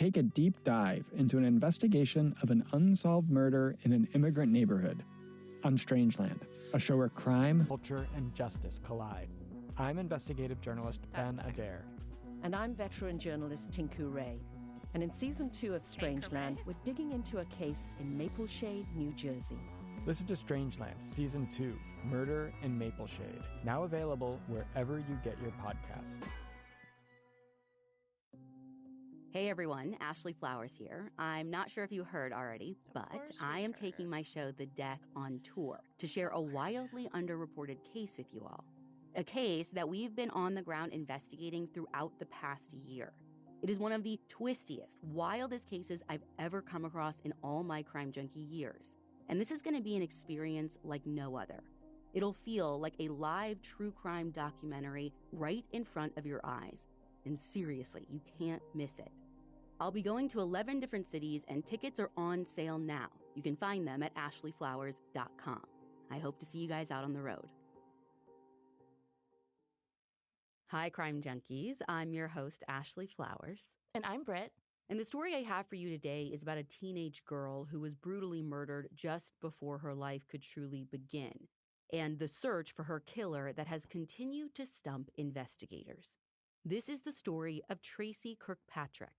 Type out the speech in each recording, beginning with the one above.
take a deep dive into an investigation of an unsolved murder in an immigrant neighborhood on Strangeland, a show where crime, culture, and justice collide. I'm investigative journalist Ben Adair. And I'm veteran journalist Tinku Ray. And in Season 2 of Strangeland, we're digging into a case in Mapleshade, New Jersey. Listen to Strangeland, Season 2, Murder in Mapleshade, now available wherever you get your podcasts. Hey everyone, Ashley Flowers here. I'm not sure if you heard already, but I am taking my show The Deck on tour to share a wildly underreported case with you all. A case that we've been on the ground investigating throughout the past year. It is one of the twistiest, wildest cases I've ever come across in all my Crime Junkie years. And this is going to be an experience like no other. It'll feel like a live true crime documentary right in front of your eyes. And seriously, you can't miss it. I'll be going to 11 different cities and tickets are on sale now. You can find them at ashleyflowers.com. I hope to see you guys out on the road. Hi, Crime Junkies. I'm your host, Ashley Flowers. And I'm Britt. And the story I have for you today is about a teenage girl who was brutally murdered just before her life could truly begin, and the search for her killer that has continued to stump investigators. This is the story of Tracy Kirkpatrick.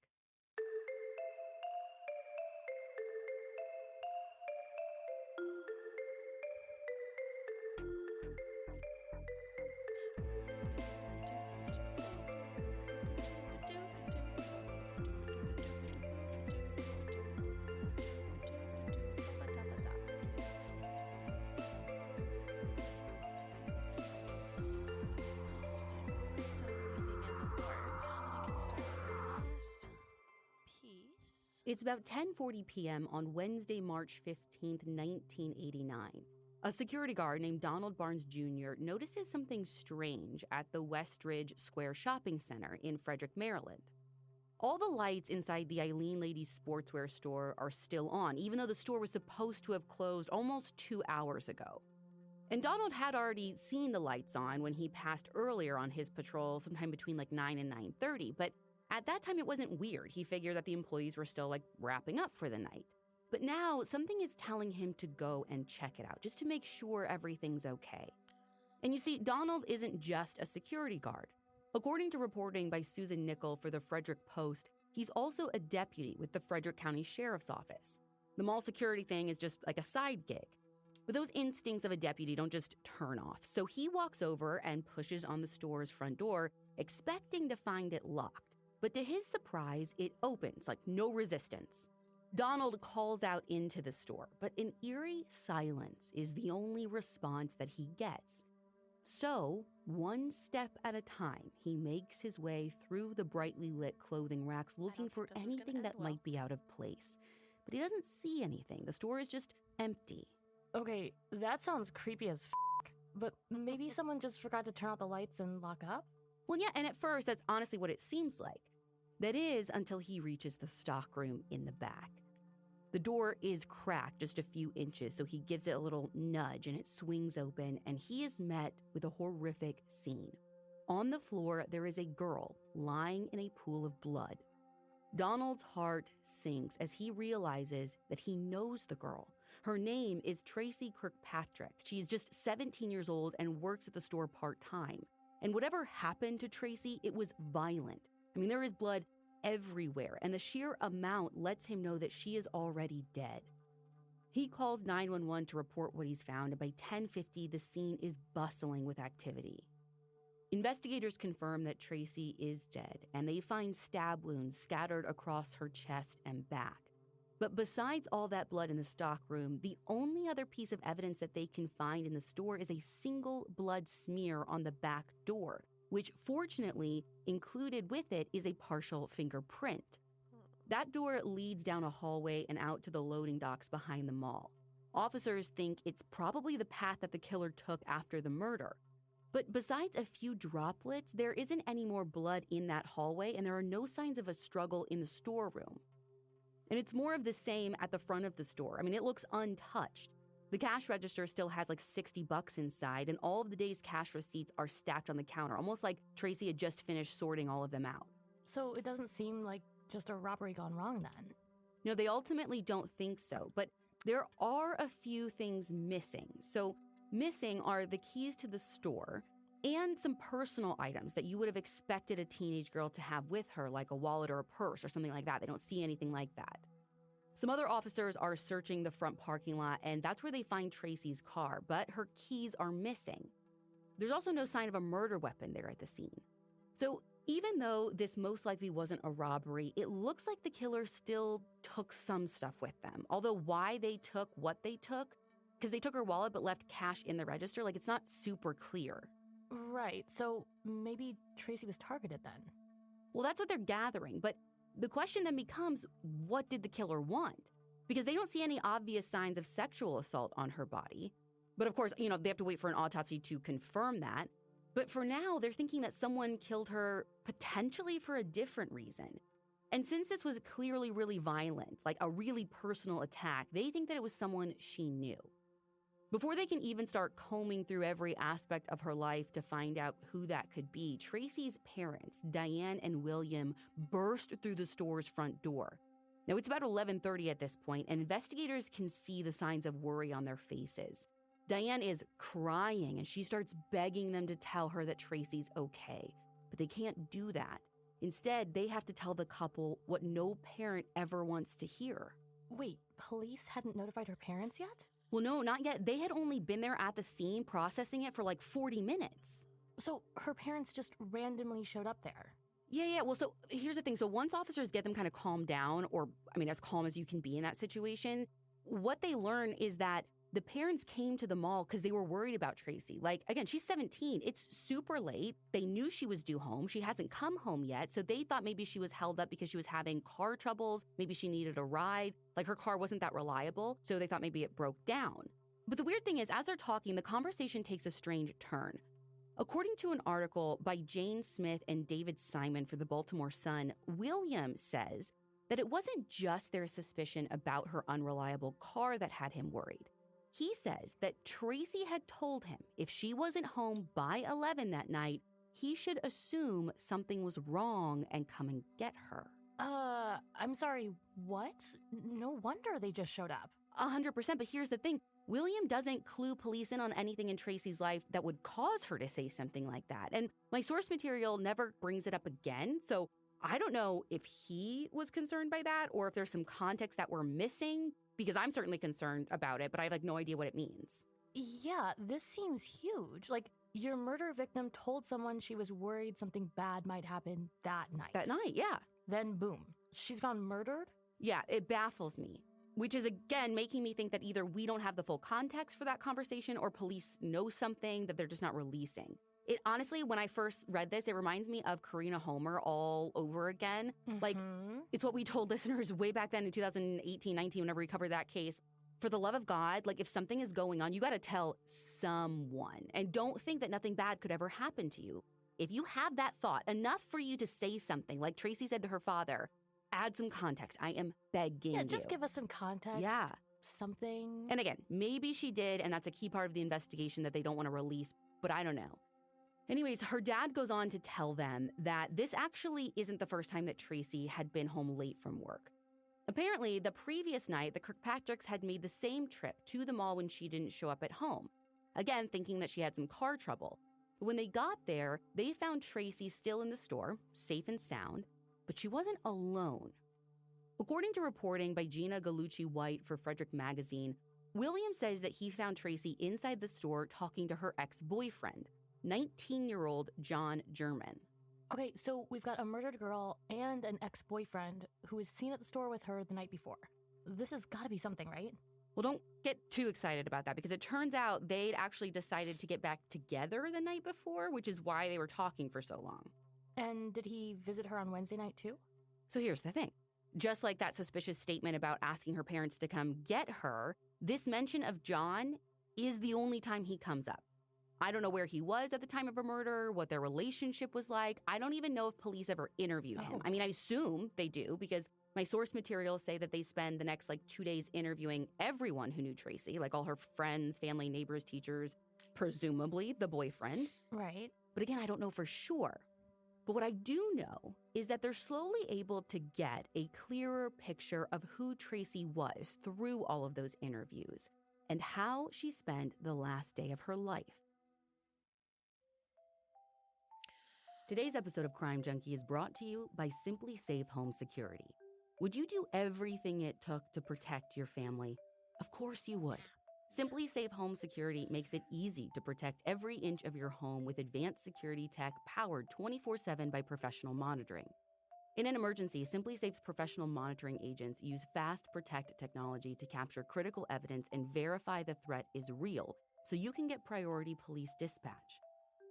It's about 10:40 p.m. on Wednesday, March 15th, 1989. A security guard named Donald Barnes Jr. notices something strange at the Westridge Square Shopping Center in Frederick, Maryland. All the lights inside the Eileen Ladies Sportswear store are still on, even though the store was supposed to have closed almost 2 hours ago. And Donald had already seen the lights on when he passed earlier on his patrol sometime between 9 and 9:30, but at that time, it wasn't weird. He figured that the employees were still wrapping up for the night. But now something is telling him to go and check it out just to make sure everything's okay. And you see, Donald isn't just a security guard. According to reporting by Susan Nickel for the Frederick Post, he's also a deputy with the Frederick County Sheriff's Office. The mall security thing is just like a side gig. But those instincts of a deputy don't just turn off. So he walks over and pushes on the store's front door, expecting to find it locked. But to his surprise, it opens, no resistance. Donald calls out into the store, but an eerie silence is the only response that he gets. So, one step at a time, he makes his way through the brightly lit clothing racks looking for anything that might be out of place. But he doesn't see anything. The store is just empty. Okay, that sounds creepy as f***, but maybe someone just forgot to turn out the lights and lock up? Well, yeah, and at first, that's honestly what it seems like. That is, until he reaches the stockroom in the back. The door is cracked just a few inches, so he gives it a little nudge and it swings open, and he is met with a horrific scene. On the floor, there is a girl lying in a pool of blood. Donald's heart sinks as he realizes that he knows the girl. Her name is Tracy Kirkpatrick. She's just 17 years old and works at the store part-time. And whatever happened to Tracy, it was violent. There is blood everywhere, and the sheer amount lets him know that she is already dead. He calls 911 to report what he's found, and by 10:50, the scene is bustling with activity. Investigators confirm that Tracy is dead, and they find stab wounds scattered across her chest and back. But besides all that blood in the stockroom, the only other piece of evidence that they can find in the store is a single blood smear on the back door, which fortunately included with it is a partial fingerprint. That door leads down a hallway and out to the loading docks behind the mall. Officers think it's probably the path that the killer took after the murder. But besides a few droplets, there isn't any more blood in that hallway, and there are no signs of a struggle in the storeroom. And it's more of the same at the front of the store. It looks untouched. The cash register still has $60 inside, and all of the day's cash receipts are stacked on the counter, almost like Tracy had just finished sorting all of them out. So it doesn't seem like just a robbery gone wrong then. No, they ultimately don't think so, but there are a few things missing. So missing are the keys to the store and some personal items that you would have expected a teenage girl to have with her, like a wallet or a purse or something like that. They don't see anything like that. Some other officers are searching the front parking lot, and that's where they find Tracy's car, but her keys are missing. There's also no sign of a murder weapon there at the scene. So even though this most likely wasn't a robbery, it looks like the killer still took some stuff with them. Although why they took what they took, because they took her wallet but left cash in the register, like it's not super clear. Right, so maybe Tracy was targeted then. Well, that's what they're gathering, but the question then becomes, what did the killer want? Because they don't see any obvious signs of sexual assault on her body. But of course, they have to wait for an autopsy to confirm that. But for now, they're thinking that someone killed her potentially for a different reason. And since this was clearly really violent, like a really personal attack, they think that it was someone she knew. Before they can even start combing through every aspect of her life to find out who that could be, Tracy's parents, Diane and William, burst through the store's front door. Now, it's about 11:30 at this point, and investigators can see the signs of worry on their faces. Diane is crying, and she starts begging them to tell her that Tracy's okay. But they can't do that. Instead, they have to tell the couple what no parent ever wants to hear. Wait, police hadn't notified her parents yet? Well, no, not yet. They had only been there at the scene processing it for like 40 minutes. So her parents just randomly showed up there? Yeah. Well, so here's the thing. So once officers get them kind of calmed down, or as calm as you can be in that situation, what they learn is that the parents came to the mall because they were worried about Tracy. Like, again, she's 17. It's super late. They knew she was due home. She hasn't come home yet. So they thought maybe she was held up because she was having car troubles. Maybe she needed a ride. Like, her car wasn't that reliable. So they thought maybe it broke down. But the weird thing is, as they're talking, the conversation takes a strange turn. According to an article by Jane Smith and David Simon for the Baltimore Sun, William says that it wasn't just their suspicion about her unreliable car that had him worried. He says that Tracy had told him if she wasn't home by 11 that night, he should assume something was wrong and come and get her. I'm sorry, what? No wonder they just showed up. 100%, but here's the thing. William doesn't clue police in on anything in Tracy's life that would cause her to say something like that. And my source material never brings it up again, so I don't know if he was concerned by that or if there's some context that we're missing, because I'm certainly concerned about it, but I have no idea what it means. Yeah, this seems huge. Like, your murder victim told someone she was worried something bad might happen that night. That night, yeah. Then boom, she's found murdered? Yeah, it baffles me, which is again making me think that either we don't have the full context for that conversation or police know something that they're just not releasing. It honestly, when I first read this, it reminds me of Karina Homer all over again. Like, it's what we told listeners way back then in 2018, 19, whenever we covered that case. For the love of God, like, if something is going on, you got to tell someone. And don't think that nothing bad could ever happen to you. If you have that thought, enough for you to say something, like Tracy said to her father, add some context. I am begging you. Yeah, just give us some context. Yeah. Something. And again, maybe she did, and that's a key part of the investigation that they don't want to release, but I don't know. Anyways, her dad goes on to tell them that this actually isn't the first time that Tracy had been home late from work. Apparently, the previous night, the Kirkpatricks had made the same trip to the mall when she didn't show up at home, again, thinking that she had some car trouble. But when they got there, they found Tracy still in the store, safe and sound, but she wasn't alone. According to reporting by Gina Gallucci-White for Frederick Magazine, William says that he found Tracy inside the store talking to her ex-boyfriend, 19-year-old John German. Okay, so we've got a murdered girl and an ex-boyfriend who was seen at the store with her the night before. This has got to be something, right? Well, don't get too excited about that, because it turns out they'd actually decided to get back together the night before, which is why they were talking for so long. And did he visit her on Wednesday night too? So here's the thing. Just like that suspicious statement about asking her parents to come get her, this mention of John is the only time he comes up. I don't know where he was at the time of her murder, what their relationship was like. I don't even know if police ever interviewed him. I assume they do, because my source materials say that they spend the next 2 days interviewing everyone who knew Tracy, like all her friends, family, neighbors, teachers, presumably the boyfriend. Right. But again, I don't know for sure. But what I do know is that they're slowly able to get a clearer picture of who Tracy was through all of those interviews and how she spent the last day of her life. Today's episode of Crime Junkie is brought to you by Simply Safe Home Security. Would you do everything it took to protect your family? Of course you would. Simply Safe Home Security makes it easy to protect every inch of your home with advanced security tech powered 24/7 by professional monitoring. In an emergency, Simply Safe's professional monitoring agents use Fast Protect technology to capture critical evidence and verify the threat is real, so you can get priority police dispatch.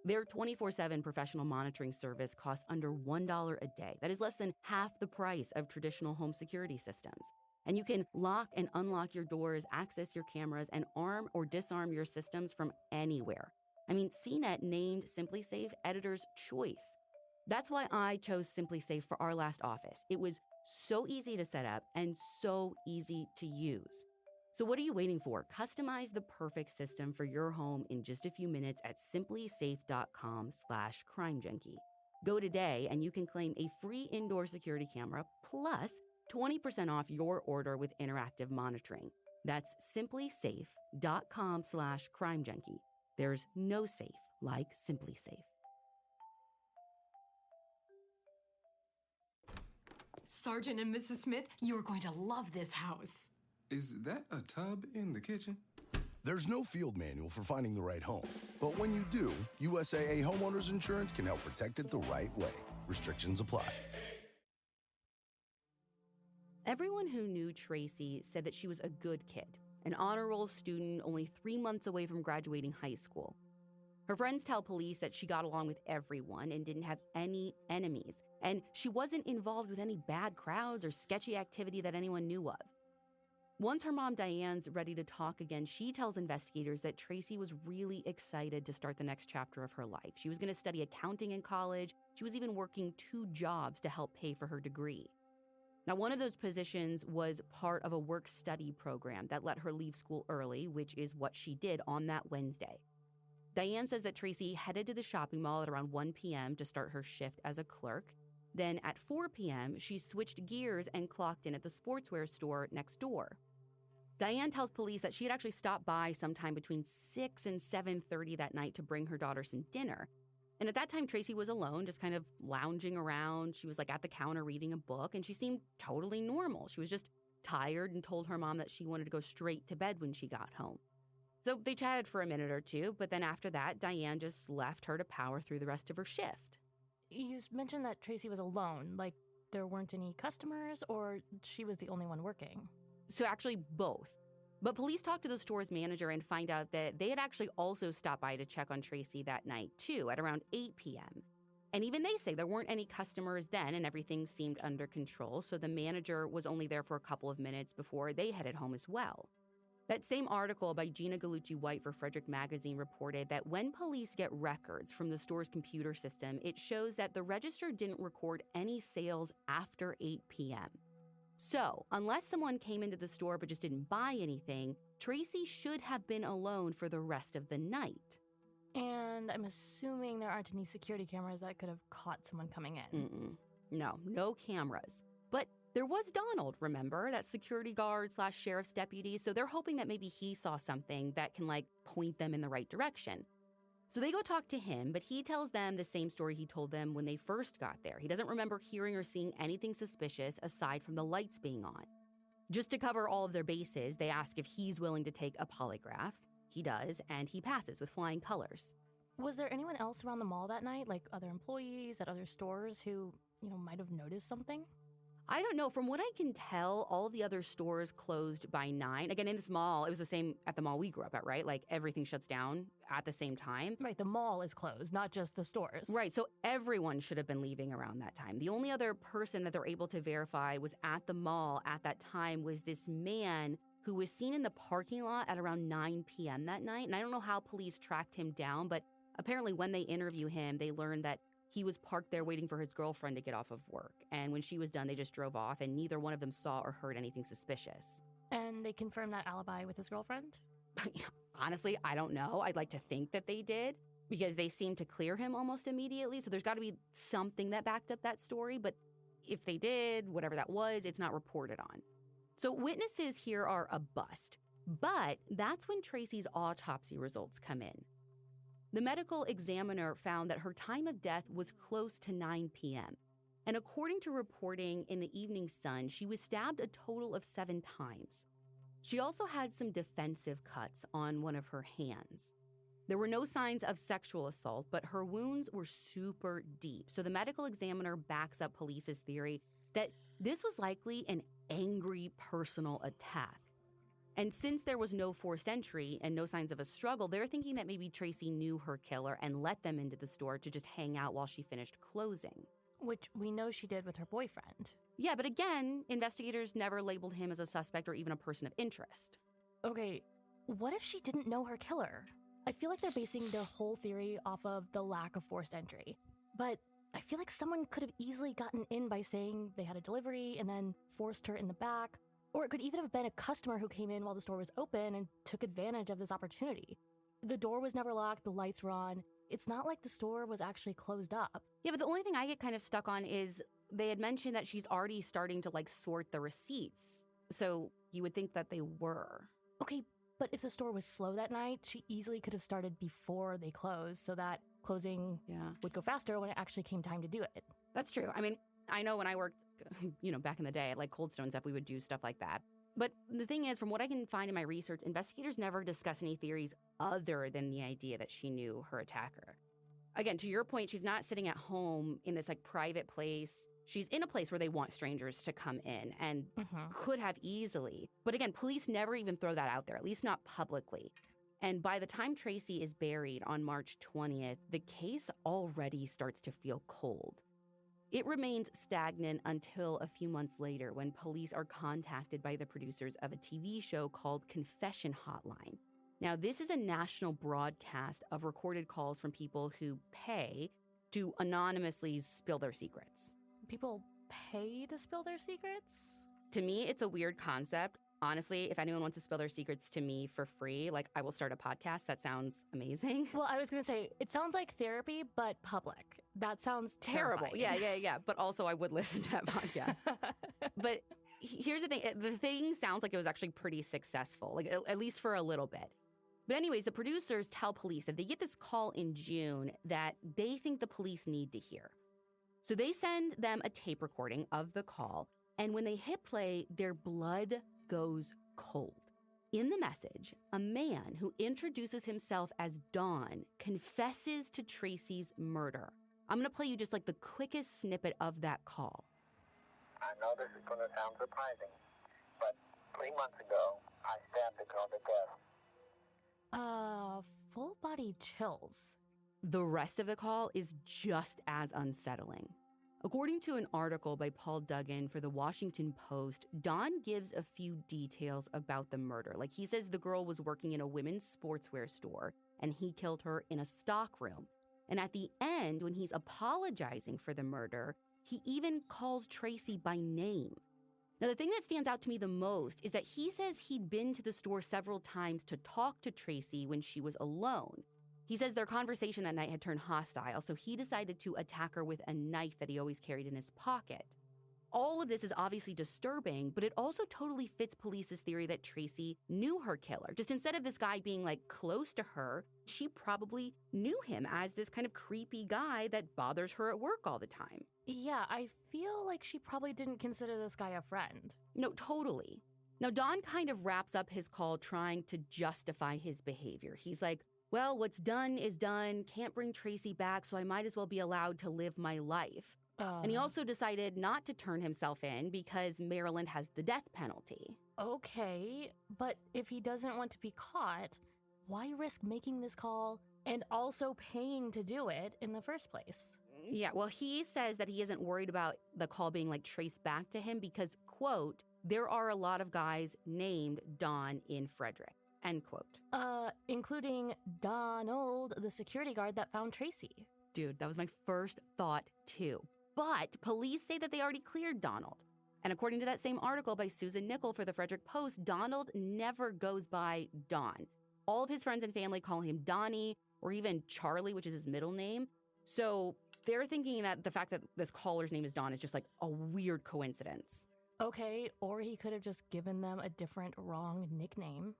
Their 24/7 professional monitoring service costs under $1 a day. That is less than half the price of traditional home security systems. And you can lock and unlock your doors, access your cameras, and arm or disarm your systems from anywhere. I mean, CNET named Simply Safe Editor's Choice. That's why I chose Simply Safe for our last office. It was so easy to set up and so easy to use. So what are you waiting for? Customize the perfect system for your home in just a few minutes at simplysafe.com/crimejunkie. Go today and you can claim a free indoor security camera plus 20% off your order with interactive monitoring. That's simplysafe.com/crimejunkie. There's no safe like Simply Safe. Sergeant and Mrs. Smith, you're going to love this house. Is that a tub in the kitchen? There's no field manual for finding the right home. But when you do, USAA Homeowners Insurance can help protect it the right way. Restrictions apply. Everyone who knew Tracy said that she was a good kid, an honor roll student only 3 months away from graduating high school. Her friends tell police that she got along with everyone and didn't have any enemies, and she wasn't involved with any bad crowds or sketchy activity that anyone knew of. Once her mom, Diane's ready to talk again, she tells investigators that Tracy was really excited to start the next chapter of her life. She was going to study accounting in college. She was even working 2 jobs to help pay for her degree. Now, one of those positions was part of a work-study program that let her leave school early, which is what she did on that Wednesday. Diane says that Tracy headed to the shopping mall at around 1 p.m. to start her shift as a clerk. Then at 4 p.m., she switched gears and clocked in at the sportswear store next door. Diane tells police that she had actually stopped by sometime between 6 and 7:30 that night to bring her daughter some dinner. And at that time, Tracy was alone, just kind of lounging around. She was like at the counter reading a book, and she seemed totally normal. She was just tired and told her mom that she wanted to go straight to bed when she got home. So they chatted for a minute or two, but then after that, Diane just left her to power through the rest of her shift. You mentioned that Tracy was alone, like there weren't any customers or she was the only one working. So actually both. But police talked to the store's manager and find out that they had actually also stopped by to check on Tracy that night too, at around 8 p.m. And even they say there weren't any customers then and everything seemed under control, so the manager was only there for a couple of minutes before they headed home as well. That same article by Gina Gallucci-White for Frederick Magazine reported that when police get records from the store's computer system, it shows that the register didn't record any sales after 8 p.m. So, unless someone came into the store but just didn't buy anything, Tracy should have been alone for the rest of the night. And I'm assuming there aren't any security cameras that could have caught someone coming in. No cameras. But there was Donald, remember? That security guard / sheriff's deputy. So they're hoping that maybe he saw something that can point them in the right direction. So they go talk to him, but he tells them the same story he told them when they first got there. He doesn't remember hearing or seeing anything suspicious aside from the lights being on. Just to cover all of their bases, they ask if he's willing to take a polygraph. He does, and he passes with flying colors. Was there anyone else around the mall that night, like other employees at other stores who, might have noticed something? I don't know. From what I can tell, all the other stores closed by 9. Again, in this mall, it was the same at the mall we grew up at, right? Everything shuts down at the same time. Right, the mall is closed, not just the stores. Right, so everyone should have been leaving around that time. The only other person that they're able to verify was at the mall at that time was this man who was seen in the parking lot at around 9 p.m. that night. And I don't know how police tracked him down, but apparently when they interview him, they learned that he was parked there waiting for his girlfriend to get off of work. And when she was done, they just drove off, and neither one of them saw or heard anything suspicious. And they confirmed that alibi with his girlfriend? Honestly, I don't know. I'd like to think that they did. because they seemed to clear him almost immediately. So there's got to be something that backed up that story. But if they did, whatever that was, it's not reported on. So witnesses here are a bust. But that's when Tracy's autopsy results come in. The medical examiner found that her time of death was close to 9 p.m. And according to reporting in the Evening Sun, she was stabbed a total of 7 times. She also had some defensive cuts on one of her hands. There were no signs of sexual assault, but her wounds were super deep. So the medical examiner backs up police's theory that this was likely an angry personal attack. And since there was no forced entry and no signs of a struggle, they're thinking that maybe Tracy knew her killer and let them into the store to just hang out while she finished closing. Which we know she did with her boyfriend. Yeah, but again, investigators never labeled him as a suspect or even a person of interest. Okay, what if she didn't know her killer? I feel like they're basing their whole theory off of the lack of forced entry. But I feel like someone could have easily gotten in by saying they had a delivery and then forced her in the back. Or it could even have been a customer who came in while the store was open and took advantage of this opportunity. The door was never locked, the lights were on. It's not like the store was actually closed up. Yeah, but the only thing I get kind of stuck on is they had mentioned that she's already starting to sort the receipts. So you would think that they were. Okay, but if the store was slow that night, she easily could have started before they closed so that closing would go faster when it actually came time to do it. That's true. I mean, I know when I worked, back in the day at Cold Stone stuff, we would do stuff like that. But the thing is, from what I can find in my research, investigators never discuss any theories other than the idea that she knew her attacker. Again, to your point, she's not sitting at home in this private place. She's in a place where they want strangers to come in and could have easily. But again, police never even throw that out there, at least not publicly. And by the time Tracy is buried on March 20th, the case already starts to feel cold. It remains stagnant until a few months later when police are contacted by the producers of a TV show called Confession Hotline. Now, this is a national broadcast of recorded calls from people who pay to anonymously spill their secrets. People pay to spill their secrets? To me, it's a weird concept. Honestly, if anyone wants to spill their secrets to me for free, I will start a podcast. That sounds amazing. Well, I was going to say, it sounds like therapy, but public. That sounds terrible. terrifying. Yeah. But also, I would listen to that podcast. But here's the thing. The thing sounds like it was actually pretty successful, at least for a little bit. But anyways, the producers tell police that they get this call in June that they think the police need to hear. So they send them a tape recording of the call. And when they hit play, their blood goes cold. In the message, a man who introduces himself as Don confesses to Tracy's murder. I'm going to play you just the quickest snippet of that call. I know this is going to sound surprising, but 3 months ago, I stabbed a girl to death. Full body chills. The rest of the call is just as unsettling. According to an article by Paul Duggan for the Washington Post, Don gives a few details about the murder. He says the girl was working in a women's sportswear store and he killed her in a stockroom. And at the end, when he's apologizing for the murder, he even calls Tracy by name. Now, the thing that stands out to me the most is that he says he'd been to the store several times to talk to Tracy when she was alone. He says their conversation that night had turned hostile, so he decided to attack her with a knife that he always carried in his pocket. All of this is obviously disturbing, but it also totally fits police's theory that Tracy knew her killer. Just instead of this guy being close to her, she probably knew him as this kind of creepy guy that bothers her at work all the time. Yeah, I feel like she probably didn't consider this guy a friend. No, totally. Now, Don kind of wraps up his call trying to justify his behavior. He's like, well, what's done is done, can't bring Tracy back, so I might as well be allowed to live my life. And he also decided not to turn himself in because Maryland has the death penalty. Okay, but if he doesn't want to be caught, why risk making this call and also paying to do it in the first place? Yeah, well, he says that he isn't worried about the call being traced back to him because, quote, there are a lot of guys named Don in Frederick, end quote. Including Donald, the security guard that found Tracy. Dude, that was my first thought too. But police say that they already cleared Donald. And according to that same article by Susan Nickel for the Frederick Post, Donald never goes by Don. All of his friends and family call him Donnie, or even Charlie, which is his middle name. So they're thinking that the fact that this caller's name is Don is just like a weird coincidence. Okay, or he could have just given them a different wrong nickname.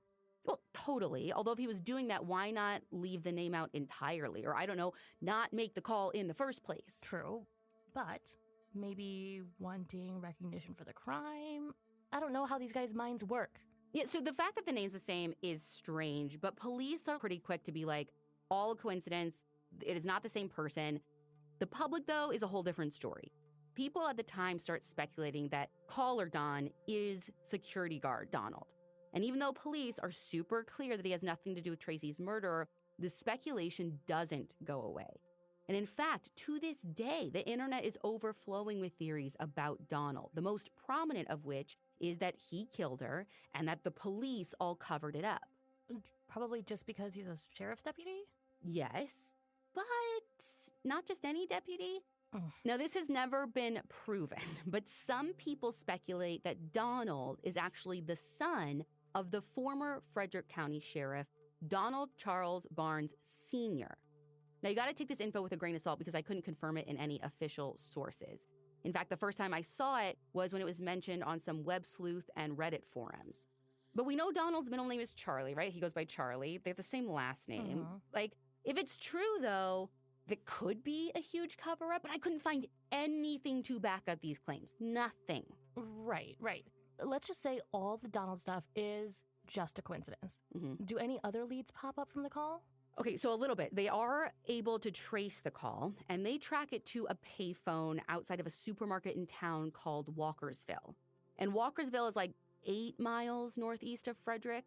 Well, totally. Although if he was doing that, why not leave the name out entirely? Or I don't know, not make the call in the first place. True, but maybe wanting recognition for the crime? I don't know how these guys' minds work. Yeah, so the fact that the name's the same is strange, but police are pretty quick to be like, all a coincidence, it is not the same person. The public, though, is a whole different story. People at the time start speculating that caller Don is security guard Donald. And even though police are super clear that he has nothing to do with Tracy's murder, the speculation doesn't go away. And in fact, to this day, the internet is overflowing with theories about Donald, the most prominent of which is that he killed her and that the police all covered it up. Probably just because he's a sheriff's deputy? Yes, but not just any deputy. Now, this has never been proven, but some people speculate that Donald is actually the son of the former Frederick County Sheriff, Donald Charles Barnes Sr. Now, you got to take this info with a grain of salt because I couldn't confirm it in any official sources. In fact, the first time I saw it was when it was mentioned on some web sleuth and Reddit forums. But we know Donald's middle name is Charlie, right? He goes by Charlie. They have the same last name. Like, if it's true, though, that could be a huge cover-up, but I couldn't find anything to back up these claims. Nothing. Right. Let's just say all the Donald stuff is just a coincidence. Do any other leads pop up from the call? Okay, so a little bit. They are able to trace the call, and they track it to a payphone outside of a supermarket in town called Walkersville. And Walkersville is like 8 miles northeast of Frederick.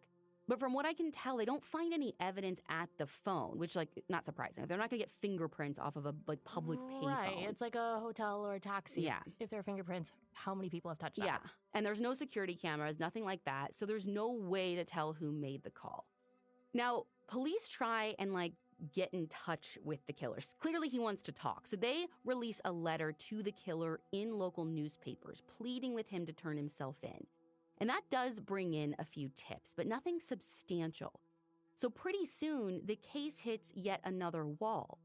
But from what I can tell, they don't find any evidence at the phone, which, like, not surprising. They're not going to get fingerprints off of a, like, public payphone. Right, it's like a hotel or a taxi. Yeah. If there are fingerprints, how many people have touched that? Yeah, and there's no security cameras, nothing like that, so there's no way to tell who made the call. Now, police try and, like, get in touch with the killer. Clearly, he wants to talk, so they release a letter to the killer in local newspapers, pleading with him to turn himself in. And that does bring in a few tips, but nothing substantial. So pretty soon, the case hits yet another wall.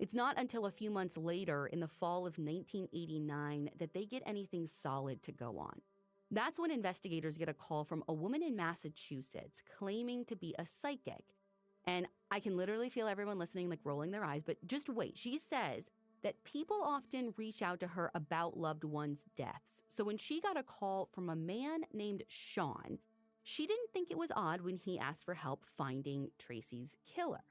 It's not until a few months later, in the fall of 1989, that they get anything solid to go on. That's when investigators get a call from a woman in Massachusetts claiming to be a psychic. And I can literally feel everyone listening like rolling their eyes, but just wait. She says that people often reach out to her about loved ones' deaths. So when she got a call from a man named Sean, she didn't think it was odd when he asked for help finding Tracy's killer.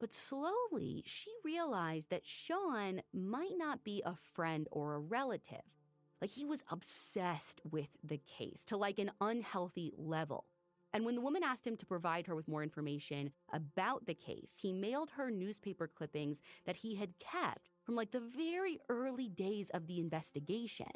But slowly, she realized that Sean might not be a friend or a relative. Like, he was obsessed with the case to like an unhealthy level. And when the woman asked him to provide her with more information about the case, he mailed her newspaper clippings that he had kept from like the very early days of the investigation.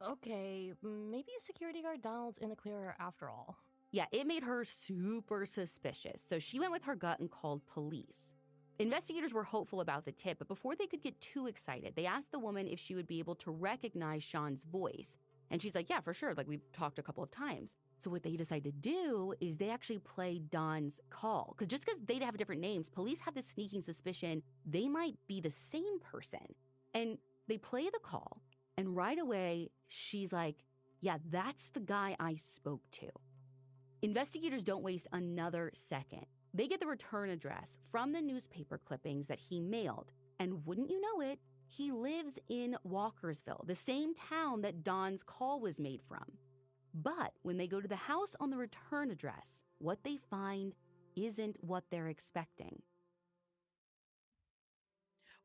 Okay, maybe security guard Donald's in the clear after all. Yeah, it made her super suspicious, so she went with her gut and called police. Investigators were hopeful about the tip, but before they could get too excited, they asked the woman if she would be able to recognize Sean's voice. And she's like, yeah, for sure, like we've talked a couple of times. So what they decide to do is they actually play Don's call. Because just because they have different names, police have this sneaking suspicion they might be the same person. And they play the call, and right away, she's like, yeah, that's the guy I spoke to. Investigators don't waste another second. They get the return address from the newspaper clippings that he mailed. And wouldn't you know it, he lives in Walkersville, the same town that Don's call was made from. But when they go to the house on the return address, what they find isn't what they're expecting.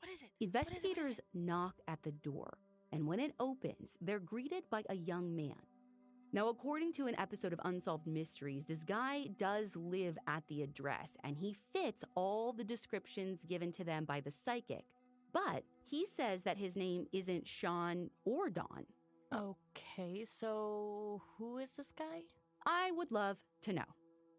What is it? Investigators knock at the door, and when it opens, they're greeted by a young man. Now, according to an episode of Unsolved Mysteries, this guy does live at the address, and he fits all the descriptions given to them by the psychic. But he says that his name isn't Sean or Don. Okay, so who is this guy? I would love to know.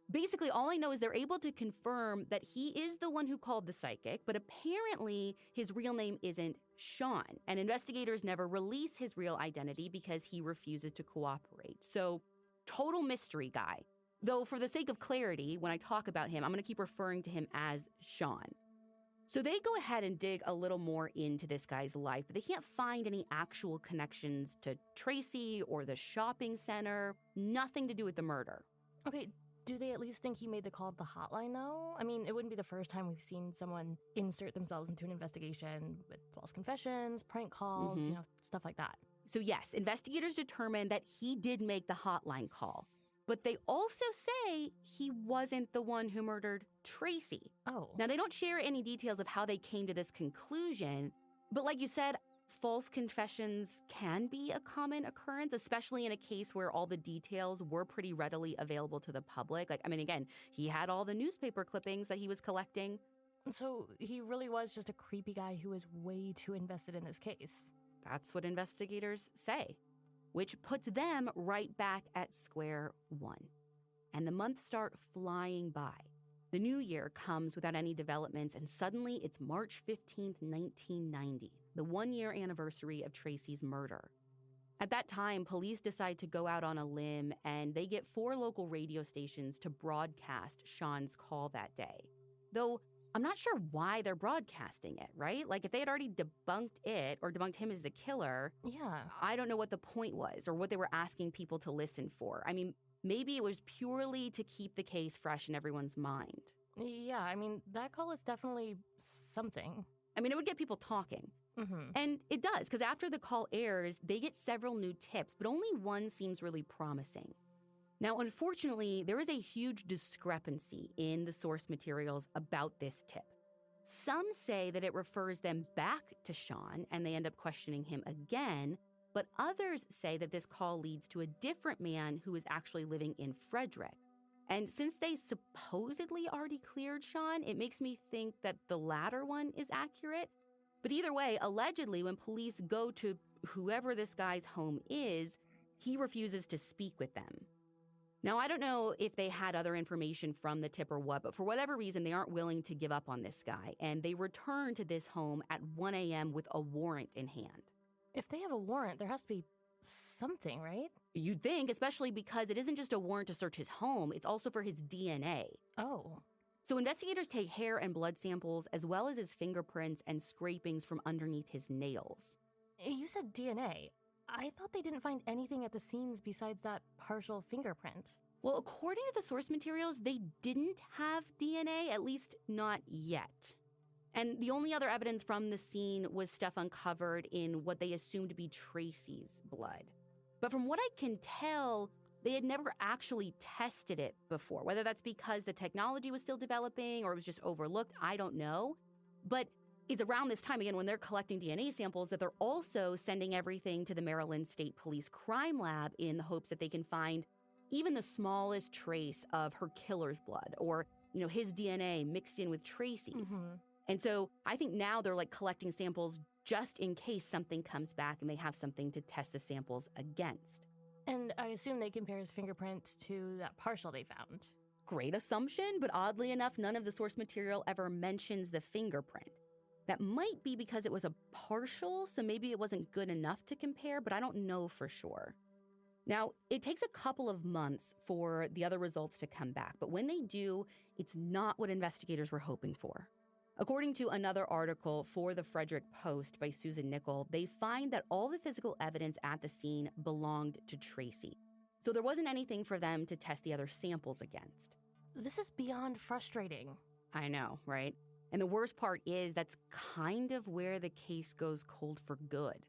Basically, all I know is they're able to confirm that he is the one who called the psychic, but apparently his real name isn't Sean, and investigators never release his real identity because he refuses to cooperate. So, total mystery guy. Though for the sake of clarity, when I talk about him, I'm going to keep referring to him as Sean. So they go ahead and dig a little more into this guy's life, but they can't find any actual connections to Tracy or the shopping center, nothing to do with the murder. Okay, do they at least think he made the call to the hotline, though? I mean, it wouldn't be the first time we've seen someone insert themselves into an investigation with false confessions, prank calls, stuff like that. So yes, investigators determined that he did make the hotline call, but they also say he wasn't the one who murdered Tracy. Oh. Now, they don't share any details of how they came to this conclusion, but like you said, false confessions can be a common occurrence, especially in a case where all the details were pretty readily available to the public. Again, he had all the newspaper clippings that he was collecting. So he really was just a creepy guy who was way too invested in this case. That's what investigators say, which puts them right back at square one. And the months start flying by. The new year comes without any developments, and suddenly it's March 15th, 1990, the one-year anniversary of Tracy's murder. At that time, police decide to go out on a limb, and they get 4 local radio stations to broadcast Sean's call that day. Though, I'm not sure why they're broadcasting it, right? If they had already debunked it or debunked him as the killer, yeah, I don't know what the point was or what they were asking people to listen for. Maybe it was purely to keep the case fresh in everyone's mind. Yeah, that call is definitely something. It would get people talking. Mm-hmm. And it does, because after the call airs, they get several new tips, but only one seems really promising. Now, unfortunately, there is a huge discrepancy in the source materials about this tip. Some say that it refers them back to Sean, and they end up questioning him again, but others say that this call leads to a different man who is actually living in Frederick. And since they supposedly already cleared Sean, it makes me think that the latter one is accurate. But either way, allegedly, when police go to whoever this guy's home is, he refuses to speak with them. Now, I don't know if they had other information from the tip or what, but for whatever reason, they aren't willing to give up on this guy, and they return to this home at 1 a.m. with a warrant in hand. If they have a warrant, there has to be something, right? You'd think, especially because it isn't just a warrant to search his home, it's also for his DNA. Oh. So investigators take hair and blood samples, as well as his fingerprints and scrapings from underneath his nails. You said DNA. I thought they didn't find anything at the scenes besides that partial fingerprint. Well, according to the source materials, they didn't have DNA, at least not yet. And the only other evidence from the scene was stuff uncovered in what they assumed to be Tracy's blood. But from what I can tell, they had never actually tested it before. Whether that's because the technology was still developing or it was just overlooked, I don't know. But it's around this time, again, when they're collecting DNA samples, that they're also sending everything to the Maryland State Police Crime Lab in the hopes that they can find even the smallest trace of her killer's blood or, his DNA mixed in with Tracy's. Mm-hmm. And so I think now they're collecting samples just in case something comes back and they have something to test the samples against. And I assume they compare his fingerprint to that partial they found. Great assumption, but oddly enough, none of the source material ever mentions the fingerprint. That might be because it was a partial, so maybe it wasn't good enough to compare, but I don't know for sure. Now, it takes a couple of months for the other results to come back, but when they do, it's not what investigators were hoping for. According to another article for the Frederick Post by Susan Nickel, they find that all the physical evidence at the scene belonged to Tracy. So there wasn't anything for them to test the other samples against. This is beyond frustrating. I know, right? And the worst part is that's kind of where the case goes cold for good.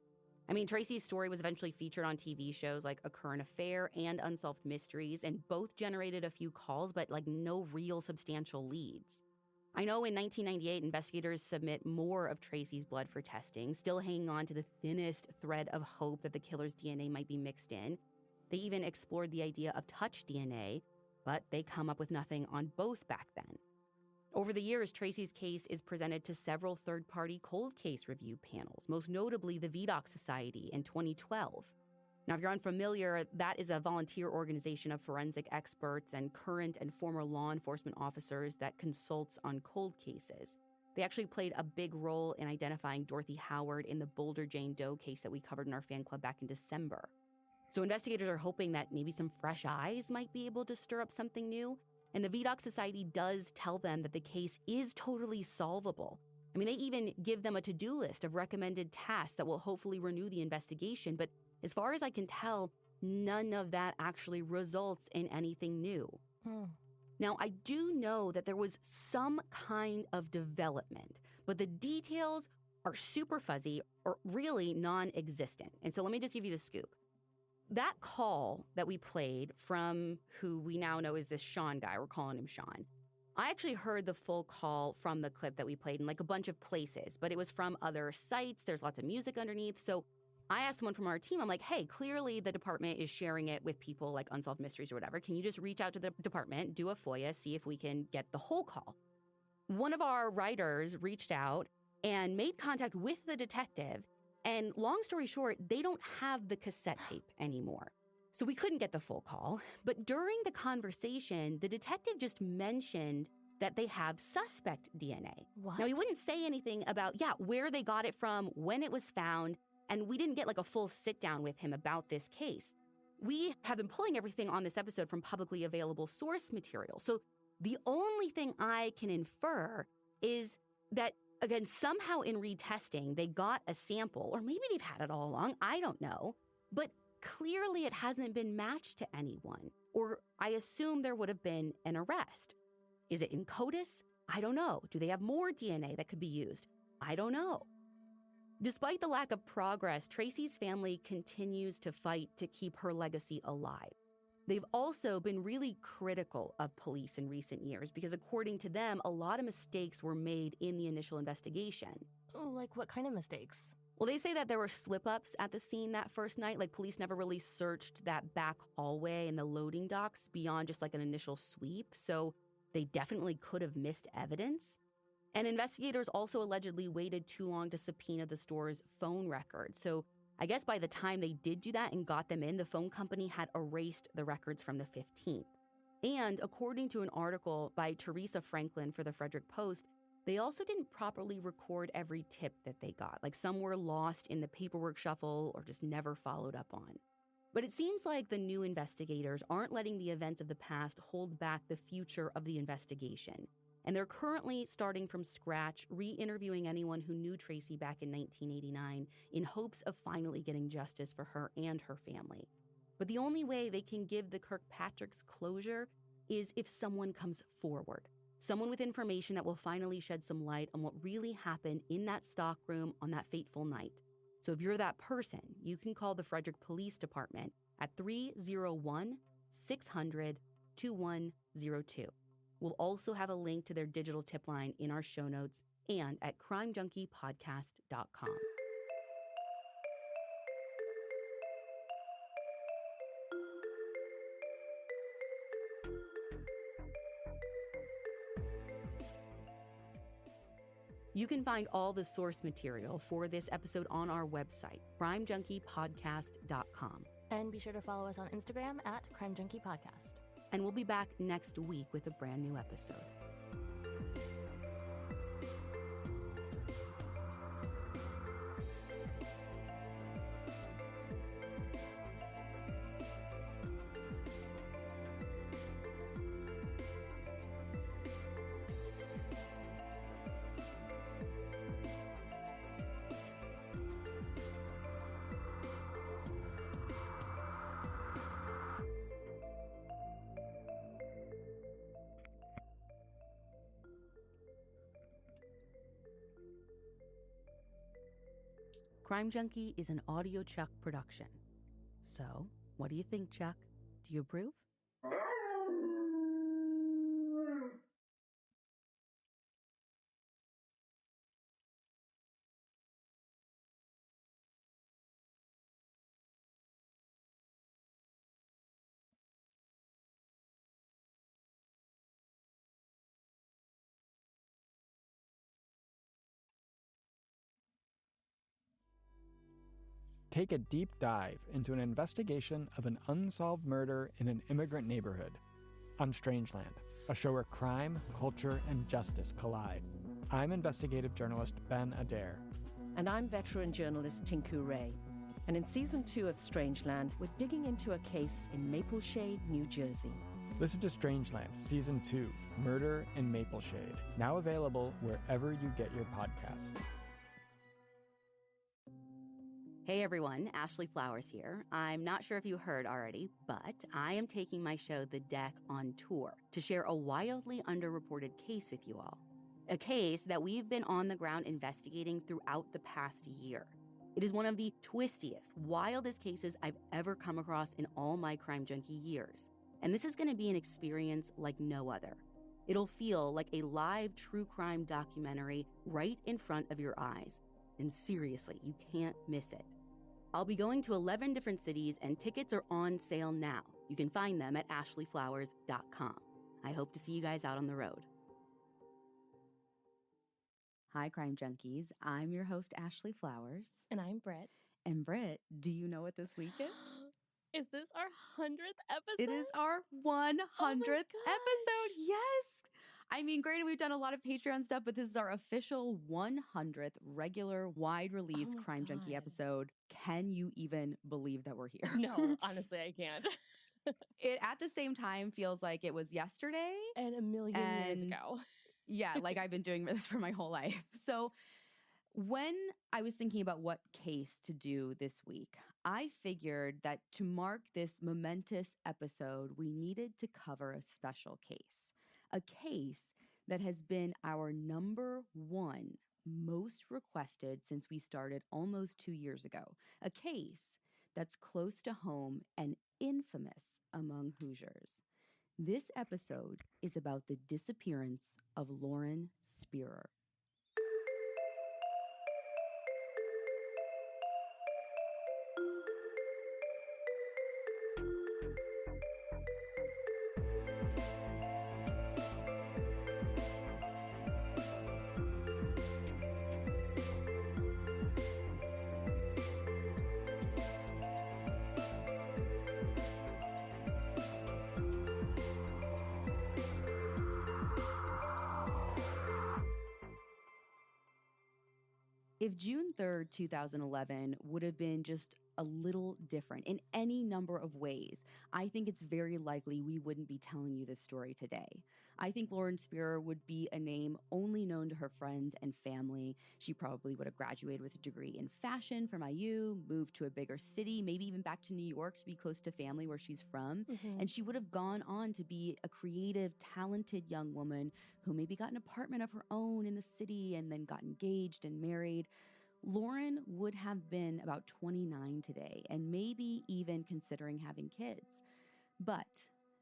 Tracy's story was eventually featured on TV shows like A Current Affair and Unsolved Mysteries, and both generated a few calls, but no real substantial leads. I know in 1998, investigators submit more of Tracy's blood for testing, still hanging on to the thinnest thread of hope that the killer's DNA might be mixed in. They even explored the idea of touch DNA, but they come up with nothing on both back then. Over the years, Tracy's case is presented to several third-party cold case review panels, most notably the Vidocq Society in 2012. Now, if you're unfamiliar, that is a volunteer organization of forensic experts and current and former law enforcement officers that consults on cold cases. They actually played a big role in identifying Dorothy Howard in the Boulder Jane Doe case that we covered in our fan club back in December. So investigators are hoping that maybe some fresh eyes might be able to stir up something new. And the Vidocq Society does tell them that the case is totally solvable. I mean, they even give them a to-do list of recommended tasks that will hopefully renew the investigation. But as far as I can tell, none of that actually results in anything new. Now, I do know that there was some kind of development, but the details are super fuzzy or really non-existent. And so let me just give you the scoop. That call that we played from who we now know is this Sean guy, we're calling him Sean. I actually heard the full call from the clip that we played in like a bunch of places, but it was from other sites. There's lots of music underneath. So I asked someone from our team, I'm like, hey, clearly the department is sharing it with people like Unsolved Mysteries or whatever. Can you just reach out to the department, do a FOIA, see if we can get the whole call? One of our writers reached out and made contact with the detective. And long story short, they don't have the cassette tape anymore. So we couldn't get the full call. But during the conversation, the detective just mentioned that they have suspect DNA. What? Now, he wouldn't say anything about, where they got it from, when it was found. And we didn't get like a full sit down with him about this case. We have been pulling everything on this episode from publicly available source material. So the only thing I can infer is that, again, somehow in retesting, they got a sample, or maybe they've had it all along, I don't know. But clearly it hasn't been matched to anyone, or I assume there would have been an arrest. Is it in CODIS? I don't know. Do they have more DNA that could be used? I don't know. Despite the lack of progress, Tracy's family continues to fight to keep her legacy alive. They've also been really critical of police in recent years because, according to them, a lot of mistakes were made in the initial investigation. Like what kind of mistakes? Well, they say that there were slip-ups at the scene that first night. Like, police never really searched that back hallway and the loading docks beyond just like an initial sweep. So they definitely could have missed evidence. And investigators also allegedly waited too long to subpoena the store's phone records. So I guess by the time they did do that and got them in, the phone company had erased the records from the 15th. And according to an article by Teresa Franklin for the Frederick Post, they also didn't properly record every tip that they got. Like, some were lost in the paperwork shuffle or just never followed up on. But it seems like the new investigators aren't letting the events of the past hold back the future of the investigation. And they're currently starting from scratch, re-interviewing anyone who knew Tracy back in 1989 in hopes of finally getting justice for her and her family. But the only way they can give the Kirkpatricks closure is if someone comes forward. Someone with information that will finally shed some light on what really happened in that stockroom on that fateful night. So if you're that person, you can call the Frederick Police Department at 301-600-2102. We'll also have a link to their digital tip line in our show notes and at crimejunkiepodcast.com. You can find all the source material for this episode on our website, crimejunkiepodcast.com. And be sure to follow us on Instagram at crimejunkiepodcast. And we'll be back next week with a brand new episode. Crime Junkie is an Audio Chuck production. So, what do you think, Chuck? Do you approve? Take a deep dive into an investigation of an unsolved murder in an immigrant neighborhood on Strangeland, a show where crime, culture, and justice collide. I'm investigative journalist Ben Adair. And I'm veteran journalist Tinku Ray. And in Season 2 of Strangeland, we're digging into a case in Mapleshade, New Jersey. Listen to Strangeland Season 2, Murder in Mapleshade, now available wherever you get your podcasts. Hey everyone, Ashley Flowers here. I'm not sure if you heard already, but I am taking my show The Deck on tour to share a wildly underreported case with you all. A case that we've been on the ground investigating throughout the past year. It is one of the twistiest, wildest cases I've ever come across in all my Crime Junkie years. And this is going to be an experience like no other. It'll feel like a live true crime documentary right in front of your eyes. And seriously, you can't miss it. I'll be going to 11 different cities and tickets are on sale now. You can find them at ashleyflowers.com. I hope to see you guys out on the road. Hi, Crime Junkies. I'm your host, Ashley Flowers. And I'm Britt. And Britt, do you know what this week is? Is this our 100th episode? It is our 100th episode. Yes. I mean, granted, we've done a lot of Patreon stuff, but this is our official 100th regular wide release Crime Junkie episode. Can you even believe that we're here? No, honestly, I can't. It at the same time feels like it was yesterday. And a million years ago. Yeah, like I've been doing this for my whole life. So when I was thinking about what case to do this week, I figured that to mark this momentous episode, we needed to cover a special case. A case that has been our number one most requested since we started almost 2 years ago. A case that's close to home and infamous among Hoosiers. This episode is about the disappearance of Lauren Spearer. If June 3rd, 2011 would have been just a little different in any number of ways, I think it's very likely we wouldn't be telling you this story today. I think Lauren Spearer would be a name only known to her friends and family. She probably would have graduated with a degree in fashion from IU, moved to a bigger city, maybe even back to New York to be close to family where she's from. Mm-hmm. And she would have gone on to be a creative, talented young woman who maybe got an apartment of her own in the city and then got engaged and married. Lauren would have been about 29 today and maybe even considering having kids. But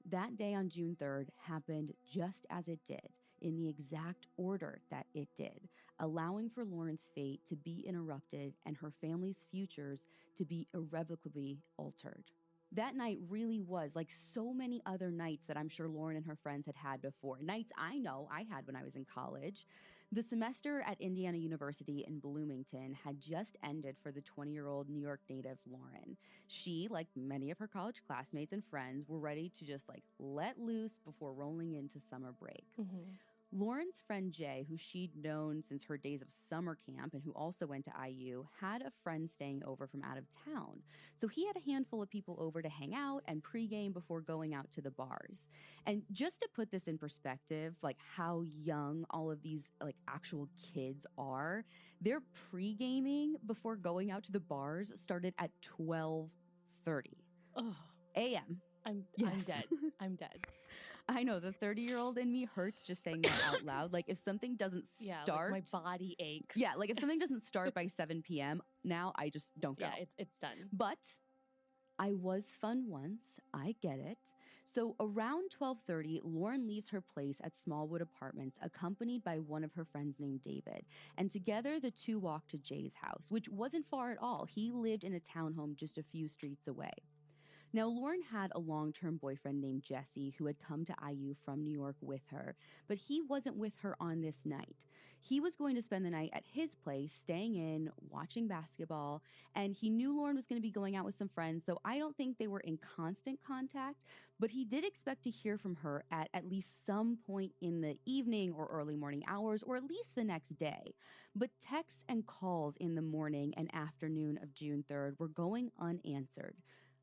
that day on June 3rd happened just as it did, in the exact order that it did, allowing for Lauren's fate to be interrupted and her family's futures to be irrevocably altered. That night really was like so many other nights that I'm sure Lauren and her friends had before. Nights I know I had when I was in college. The semester at Indiana University in Bloomington had just ended for the 20-year-old New York native Lauren. She, like many of her college classmates and friends, were ready to just let loose before rolling into summer break. Mm-hmm. Lauren's friend Jay, who she'd known since her days of summer camp and who also went to IU, had a friend staying over from out of town. So he had a handful of people over to hang out and pregame before going out to the bars. And just to put this in perspective, how young all of these actual kids are, their pregaming before going out to the bars started at 12:30 a.m. I'm dead. I'm dead. I know, the 30-year-old in me hurts just saying that out loud. If something doesn't start... my body aches. Yeah, if something doesn't start by 7 p.m., now I just don't go. Yeah, it's done. But I was fun once. I get it. So around 12:30, Lauren leaves her place at Smallwood Apartments, accompanied by one of her friends named David. And together, the two walked to Jay's house, which wasn't far at all. He lived in a townhome just a few streets away. Now, Lauren had a long-term boyfriend named Jesse who had come to IU from New York with her, but he wasn't with her on this night. He was going to spend the night at his place, staying in, watching basketball, and he knew Lauren was going to be going out with some friends, so I don't think they were in constant contact, but he did expect to hear from her at least some point in the evening or early morning hours, or at least the next day. But texts and calls in the morning and afternoon of June 3rd were going unanswered.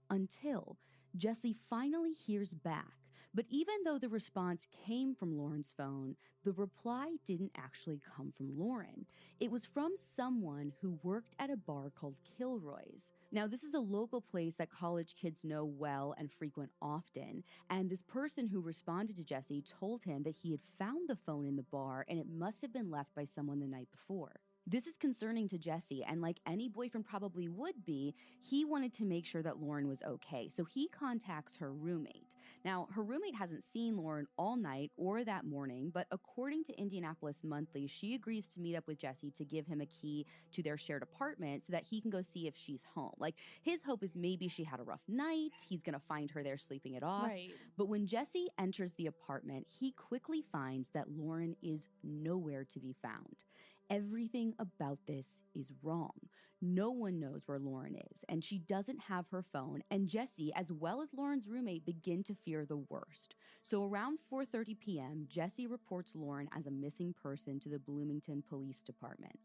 Until Jesse finally hears back, But even though the response came from Lauren's phone, the reply didn't actually come from Lauren. It was from someone who worked at a bar called Kilroy's. Now, this is a local place that college kids know well and frequent often. And this person who responded to Jesse told him that he had found the phone in the bar and it must have been left by someone the night before. This is concerning to Jesse, and like any boyfriend probably would be, he wanted to make sure that Lauren was okay, so he contacts her roommate. Now, her roommate hasn't seen Lauren all night or that morning, but according to Indianapolis Monthly, she agrees to meet up with Jesse to give him a key to their shared apartment so that he can go see if she's home. Like, his hope is maybe she had a rough night, he's gonna find her there sleeping it off. Right. But when Jesse enters the apartment, he quickly finds that Lauren is nowhere to be found. Everything about this is wrong. No one knows where Lauren is, and she doesn't have her phone, and Jesse, as well as Lauren's roommate, begin to fear the worst. So around 4:30 p.m., Jesse reports Lauren as a missing person to the Bloomington Police Department.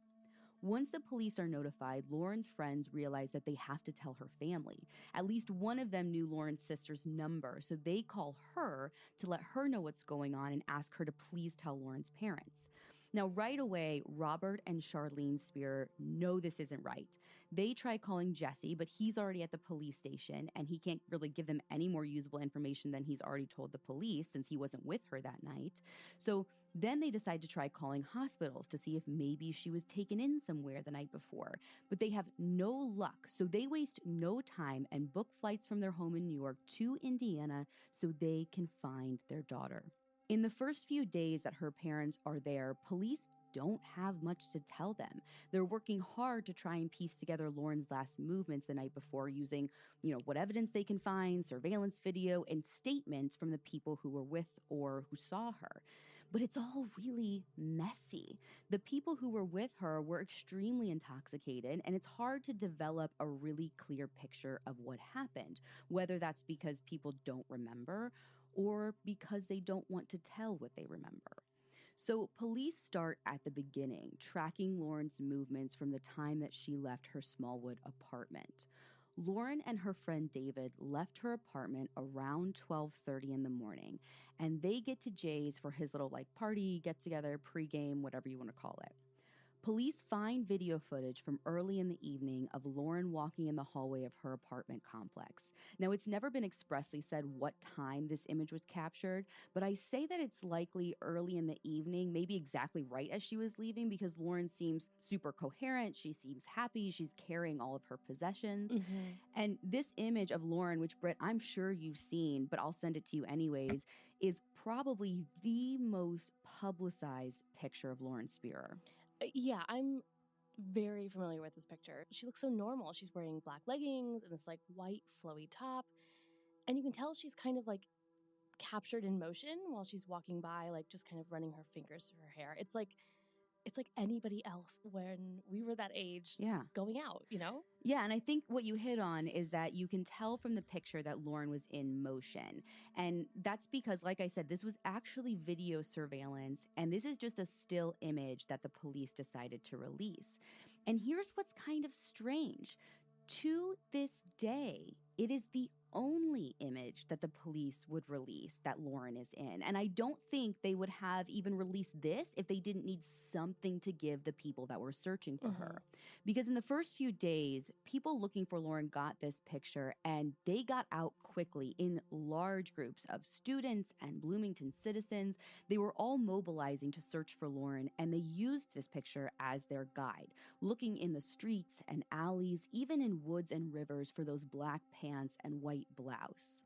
Once the police are notified, Lauren's friends realize that they have to tell her family. At least one of them knew Lauren's sister's number, so they call her to let her know what's going on and ask her to please tell Lauren's parents. Now, right away, Robert and Charlene Spear know this isn't right. They try calling Jesse, but he's already at the police station, and he can't really give them any more usable information than he's already told the police since he wasn't with her that night. So then they decide to try calling hospitals to see if maybe she was taken in somewhere the night before. But they have no luck, so they waste no time and book flights from their home in New York to Indiana so they can find their daughter. In the first few days that her parents are there, police don't have much to tell them. They're working hard to try and piece together Lauren's last movements the night before using, what evidence they can find, surveillance video, and statements from the people who were with or who saw her. But it's all really messy. The people who were with her were extremely intoxicated, and it's hard to develop a really clear picture of what happened, whether that's because people don't remember or because they don't want to tell what they remember. So police start at the beginning, tracking Lauren's movements from the time that she left her Smallwood apartment. Lauren and her friend David left her apartment around 12:30 in the morning, and they get to Jay's for his little party, get together, pregame, whatever you want to call it. Police find video footage from early in the evening of Lauren walking in the hallway of her apartment complex. Now, it's never been expressly said what time this image was captured, but I say that it's likely early in the evening, maybe exactly right as she was leaving, because Lauren seems super coherent. She seems happy. She's carrying all of her possessions. Mm-hmm. And this image of Lauren, which, Britt, I'm sure you've seen, but I'll send it to you anyways, is probably the most publicized picture of Lauren Spear. Yeah, I'm very familiar with this picture. She looks so normal. She's wearing black leggings and this white flowy top. And you can tell she's kind of captured in motion while she's walking by, just kind of running her fingers through her hair. It's like anybody else when we were that age going out, Yeah, and I think what you hit on is that you can tell from the picture that Lauren was in motion. And that's because, like I said, this was actually video surveillance, and this is just a still image that the police decided to release. And here's what's kind of strange. To this day, it is the only image that the police would release that Lauren is in. And I don't think they would have even released this if they didn't need something to give the people that were searching for her. Because in the first few days, people looking for Lauren got this picture and they got out quickly in large groups of students and Bloomington citizens. They were all mobilizing to search for Lauren, and they used this picture as their guide, looking in the streets and alleys, even in woods and rivers, for those black pants and white blouse.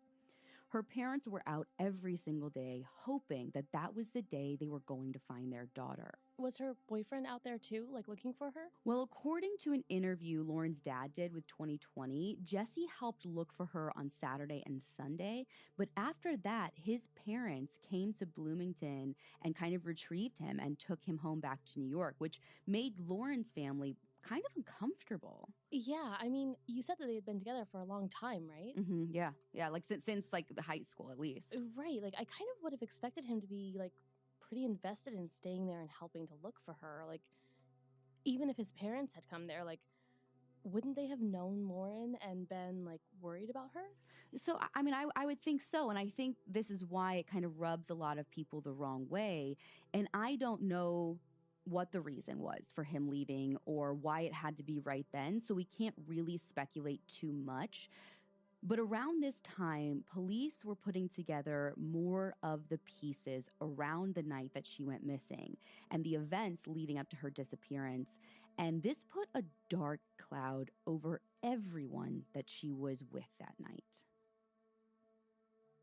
Her parents were out every single day, hoping that that was the day they were going to find their daughter. Was her boyfriend out there too, looking for her? Well, according to an interview Lauren's dad did with 2020, Jesse helped look for her on Saturday and Sunday. But after that, his parents came to Bloomington and kind of retrieved him and took him home back to New York, which made Lauren's family kind of uncomfortable. Yeah, I mean, you said that they had been together for a long time, right? Mm-hmm, yeah, since the high school at least. Right, I kind of would have expected him to be pretty invested in staying there and helping to look for her. Even if his parents had come there, wouldn't they have known Lauren and been, like, worried about her? So, I mean, I would think so. And I think this is why it kind of rubs a lot of people the wrong way. And I don't know what the reason was for him leaving or why it had to be right then. So we can't really speculate too much. But around this time, police were putting together more of the pieces around the night that she went missing and the events leading up to her disappearance. And this put a dark cloud over everyone that she was with that night.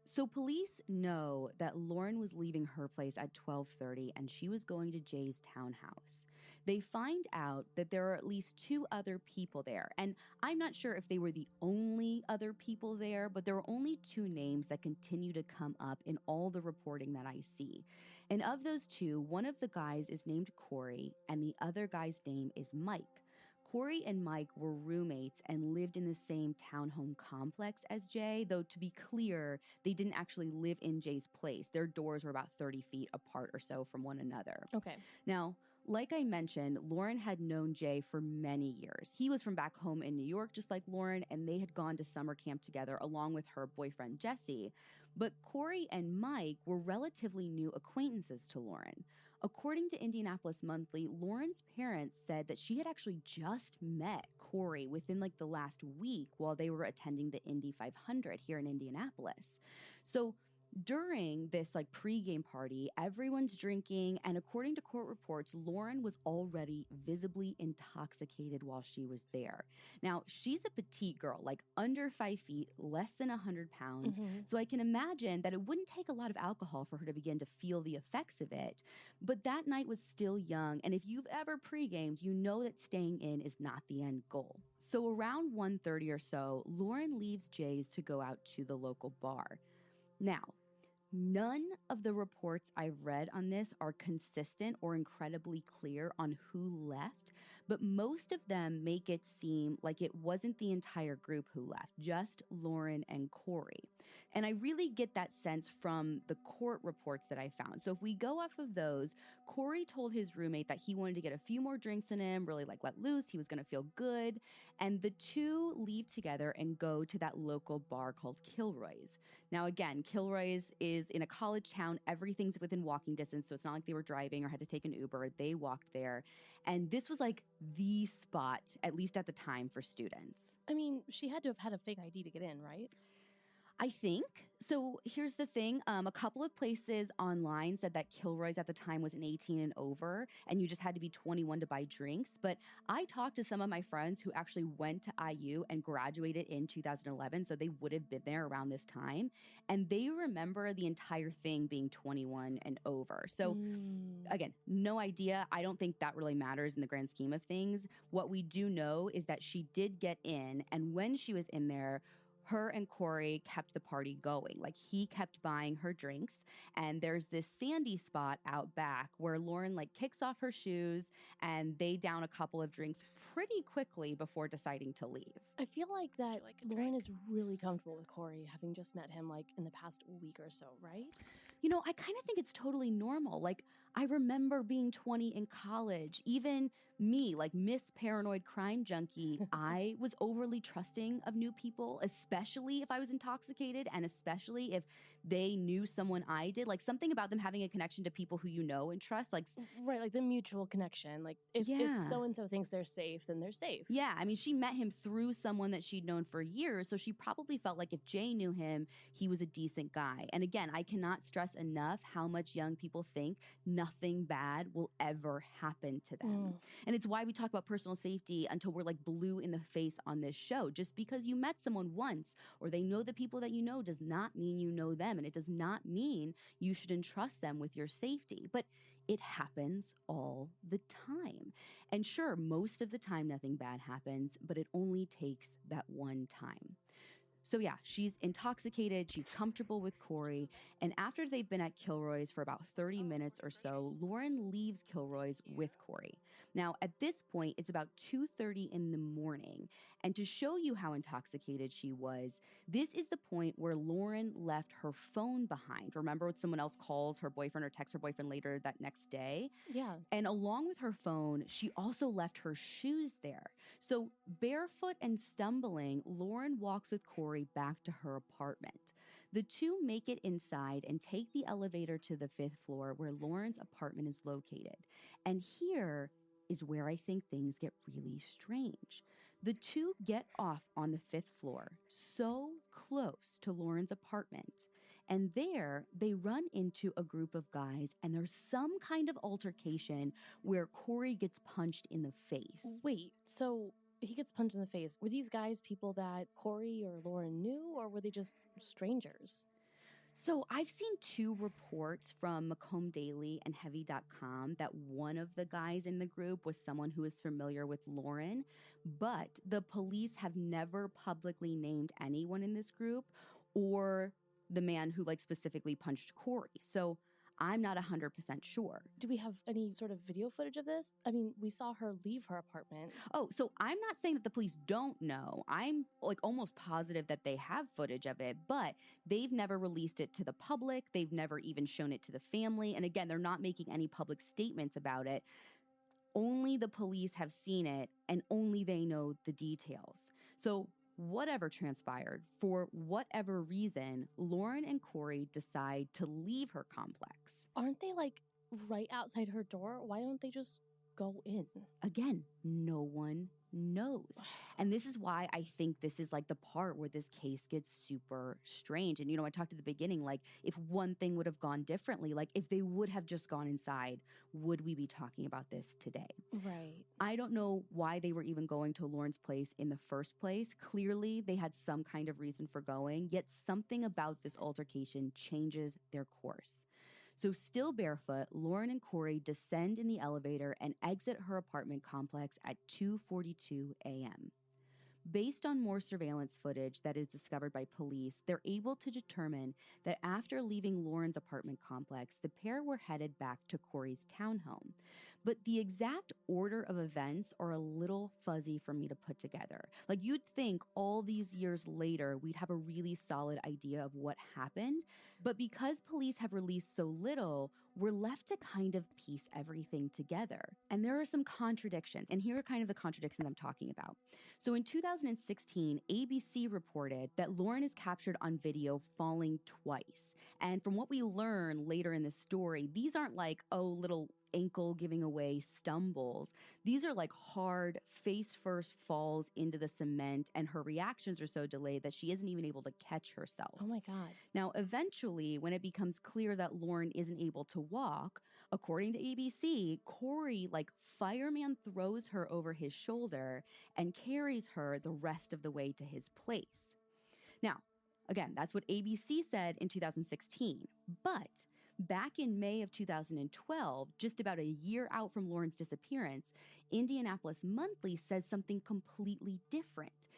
So police know that Lauren was leaving her place at 12:30 and she was going to Jay's townhouse. They find out that there are at least 2 other people there. And I'm not sure if they were the only other people there, but there are only 2 names that continue to come up in all the reporting that I see. And of those 2, one of the guys is named Corey and the other guy's name is Mike. Corey and Mike were roommates and lived in the same townhome complex as Jay, though to be clear, they didn't actually live in Jay's place. Their doors were about 30 feet apart or so from one another. Okay. Now, like I mentioned, Lauren had known Jay for many years. He was from back home in New York, just like Lauren, and they had gone to summer camp together along with her boyfriend, Jesse. But Corey and Mike were relatively new acquaintances to Lauren. According to Indianapolis Monthly, Lauren's parents said that she had actually just met Corey within like the last week while they were attending the Indy 500 here in Indianapolis. So during this like pregame party, everyone's drinking, and according to court reports, Lauren was already visibly intoxicated while she was there. Now, she's a petite girl, like under 5 feet, less than 100 pounds. So I can imagine that it wouldn't take a lot of alcohol for her to begin to feel the effects of it. But that night was still young, and if you've ever pregamed, you know that staying in is not the end goal. So around 1:30 or so, Lauren leaves Jay's to go out to the local bar. Now, none of the reports I've read on this are consistent or incredibly clear on who left, but most of them make it seem like it wasn't the entire group who left, just Lauren and Corey. And I really get that sense from the court reports that I found. So if we go off of those, Corey told his roommate that he wanted to get a few more drinks in him, really like let loose. He was going to feel good. And the 2 leave together and go to that local bar called Kilroy's. Now, again, Kilroy's is in a college town. Everything's within walking distance. So it's not like they were driving or had to take an Uber. They walked there. And this was like the spot, at least at the time, for students. I mean, she had to have had a fake ID to get in, right? I think. So here's the thing. A couple of places online said that Kilroy's at the time was an 18 and over, and you just had to be 21 to buy drinks. But I talked to some of my friends who actually went to IU and graduated in 2011, so they would have been there around this time. And they remember the entire thing being 21 and over. So again, no idea. I don't think that really matters in the grand scheme of things. What we do know is that she did get in, and when she was in there, her and Corey kept the party going. Like, he kept buying her drinks. And there's this sandy spot out back where Lauren like kicks off her shoes and they down a couple of drinks pretty quickly before deciding to leave. I feel like that Lauren is really comfortable with Corey, having just met him like in the past week or so, right? You know, I kind of think it's totally normal. Like, I remember being 20 in college. Even me, like Miss Paranoid Crime Junkie, I was overly trusting of new people, especially if I was intoxicated and especially if they knew someone I did. Like, something about them having a connection to people who you know and trust. Like, right, like the mutual connection. Like, if so-and-so thinks they're safe, then they're safe. Yeah, I mean, she met him through someone that she'd known for years, so she probably felt like if Jay knew him, he was a decent guy. And again, I cannot stress enough how much young people think nothing bad will ever happen to them. And it's why we talk about personal safety until we're like blue in the face on this show. Just because you met someone once or they know the people that you know does not mean you know them. And it does not mean you should entrust them with your safety. But it happens all the time. And sure, most of the time nothing bad happens, but it only takes that one time. So yeah, she's intoxicated, she's comfortable with Corey, and after they've been at Kilroy's for about 30 minutes or so, Lauren leaves Kilroy's with Corey. Now, at this point, it's about 2:30 in the morning, and to show you how intoxicated she was, this is the point where Lauren left her phone behind. Remember when someone else calls her boyfriend or texts her boyfriend later that next day? Yeah. And along with her phone, she also left her shoes there. So, barefoot and stumbling, Lauren walks with Corey back to her apartment. The two make it inside and take the elevator to the 5th floor where Lauren's apartment is located. And here is where I think things get really strange. The two get off on the 5th floor, so close to Lauren's apartment. And there they run into a group of guys, and there's some kind of altercation where Corey gets punched in the face. Wait, so he gets punched in the face. Were these guys people that Corey or Lauren knew, or were they just strangers? So I've seen 2 reports from Macomb Daily and Heavy.com that one of the guys in the group was someone who is familiar with Lauren, but the police have never publicly named anyone in this group or the man who specifically punched Corey. So I'm not 100% sure. Do we have any sort of video footage of this? I mean, we saw her leave her apartment. Oh, so I'm not saying that the police don't know. I'm almost positive that they have footage of it, but they've never released it to the public. They've never even shown it to the family. And again, they're not making any public statements about it. Only the police have seen it, and only they know the details. So whatever transpired, for whatever reason, Lauren and Corey decide to leave her complex. Aren't they right outside her door? Why don't they just go in? Again, no one knows. And this is why I think this is the part where this case gets super strange. And, I talked at the beginning, if one thing would have gone differently, if they would have just gone inside, would we be talking about this today? Right. I don't know why they were even going to Lauren's place in the first place. Clearly, they had some kind of reason for going, yet something about this altercation changes their course. So still barefoot, Lauren and Corey descend in the elevator and exit her apartment complex at 2:42 a.m. Based on more surveillance footage that is discovered by police, they're able to determine that after leaving Lauren's apartment complex, the pair were headed back to Corey's townhome. But the exact order of events are a little fuzzy for me to put together. You'd think all these years later, we'd have a really solid idea of what happened. But because police have released so little, we're left to kind of piece everything together. And there are some contradictions. And here are kind of the contradictions I'm talking about. So in 2016, ABC reported that Lauren is captured on video falling twice. And from what we learn later in the story, these aren't little ankle giving away stumbles. These are hard face first falls into the cement, and her reactions are so delayed that she isn't even able to catch herself. Oh my God. Now, eventually, when it becomes clear that Lauren isn't able to walk, according to ABC, Corey, fireman throws her over his shoulder and carries her the rest of the way to his place. Now, again, that's what ABC said in 2016, but back in May of 2012, just about a year out from Lauren's disappearance, Indianapolis Monthly says something completely different.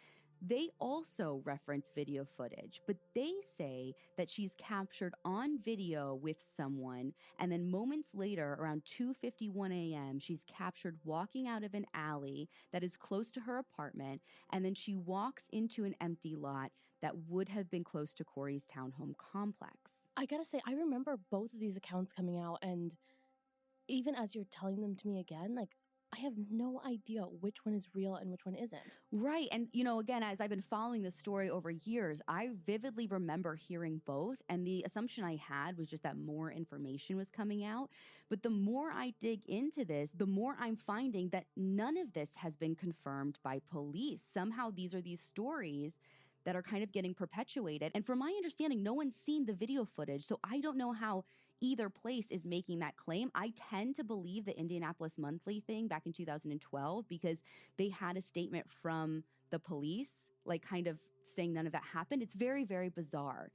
They also reference video footage, but they say that she's captured on video with someone, and then moments later, around 2:51 a.m., she's captured walking out of an alley that is close to her apartment, and then she walks into an empty lot that would have been close to Corey's townhome complex. I gotta say, I remember both of these accounts coming out, and even as you're telling them to me again, I have no idea which one is real and which one isn't. Right. And, again, as I've been following this story over years, I vividly remember hearing both. And the assumption I had was just that more information was coming out. But the more I dig into this, the more I'm finding that none of this has been confirmed by police. Somehow these are these stories that are kind of getting perpetuated. And from my understanding, no one's seen the video footage. So I don't know how either place is making that claim. I tend to believe the Indianapolis Monthly thing back in 2012 because they had a statement from the police, kind of saying none of that happened. It's very, very bizarre.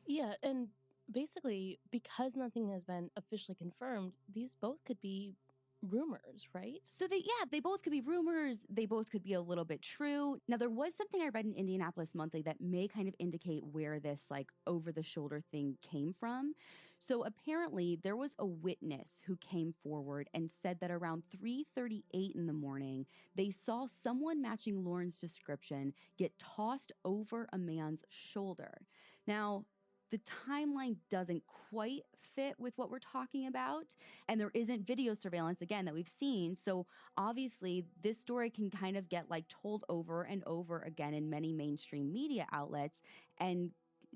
Yeah, and basically, because nothing has been officially confirmed, these both could be rumors, right? So they both could be rumors. They both could be a little bit true. Now, there was something I read in Indianapolis Monthly that may kind of indicate where this over the shoulder thing came from. So apparently there was a witness who came forward and said that around 3:38 in the morning, they saw someone matching Lauren's description get tossed over a man's shoulder. Now, the timeline doesn't quite fit with what we're talking about. And there isn't video surveillance, again, that we've seen. So obviously, this story can kind of get like told over and over again in many mainstream media outlets and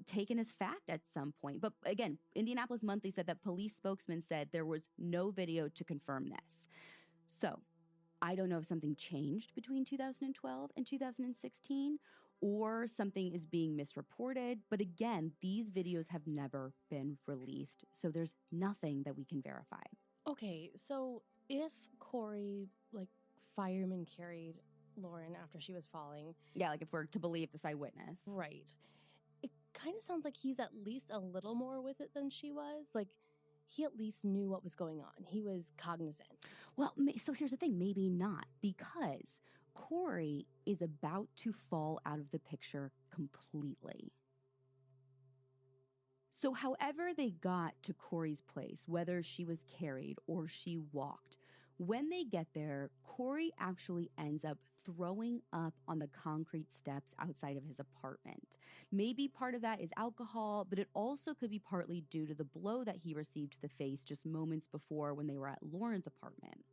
taken as fact at some point. But again, Indianapolis Monthly said that police spokesman said there was no video to confirm this. So I don't know if something changed between 2012 and 2016 or something is being misreported. But again, these videos have never been released. So there's nothing that we can verify. Okay, so if Corey, fireman carried Lauren after she was falling. Yeah, like if we're to believe this eyewitness. Right. It kind of sounds like he's at least a little more with it than she was. Like, he at least knew what was going on. He was cognizant. Well, so here's the thing, maybe not, because Corey is about to fall out of the picture completely. So however they got to Corey's place, whether she was carried or she walked, when they get there, Corey actually ends up throwing up on the concrete steps outside of his apartment. Maybe part of that is alcohol, but it also could be partly due to the blow that he received to the face just moments before when they were at Lauren's apartment.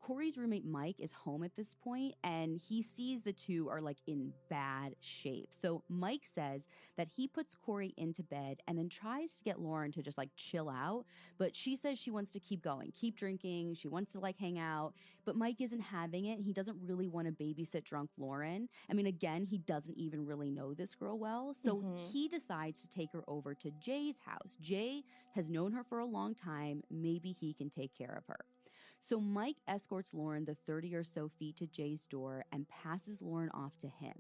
Corey's roommate Mike is home at this point, and he sees the two are in bad shape. So Mike says that he puts Corey into bed and then tries to get Lauren to just chill out. But she says she wants to keep going, keep drinking. She wants to hang out. But Mike isn't having it. He doesn't really want to babysit drunk Lauren. I mean, again, he doesn't even really know this girl well. So he decides to take her over to Jay's house. Jay has known her for a long time. Maybe he can take care of her. So Mike escorts Lauren the 30 or so feet to Jay's door and passes Lauren off to him.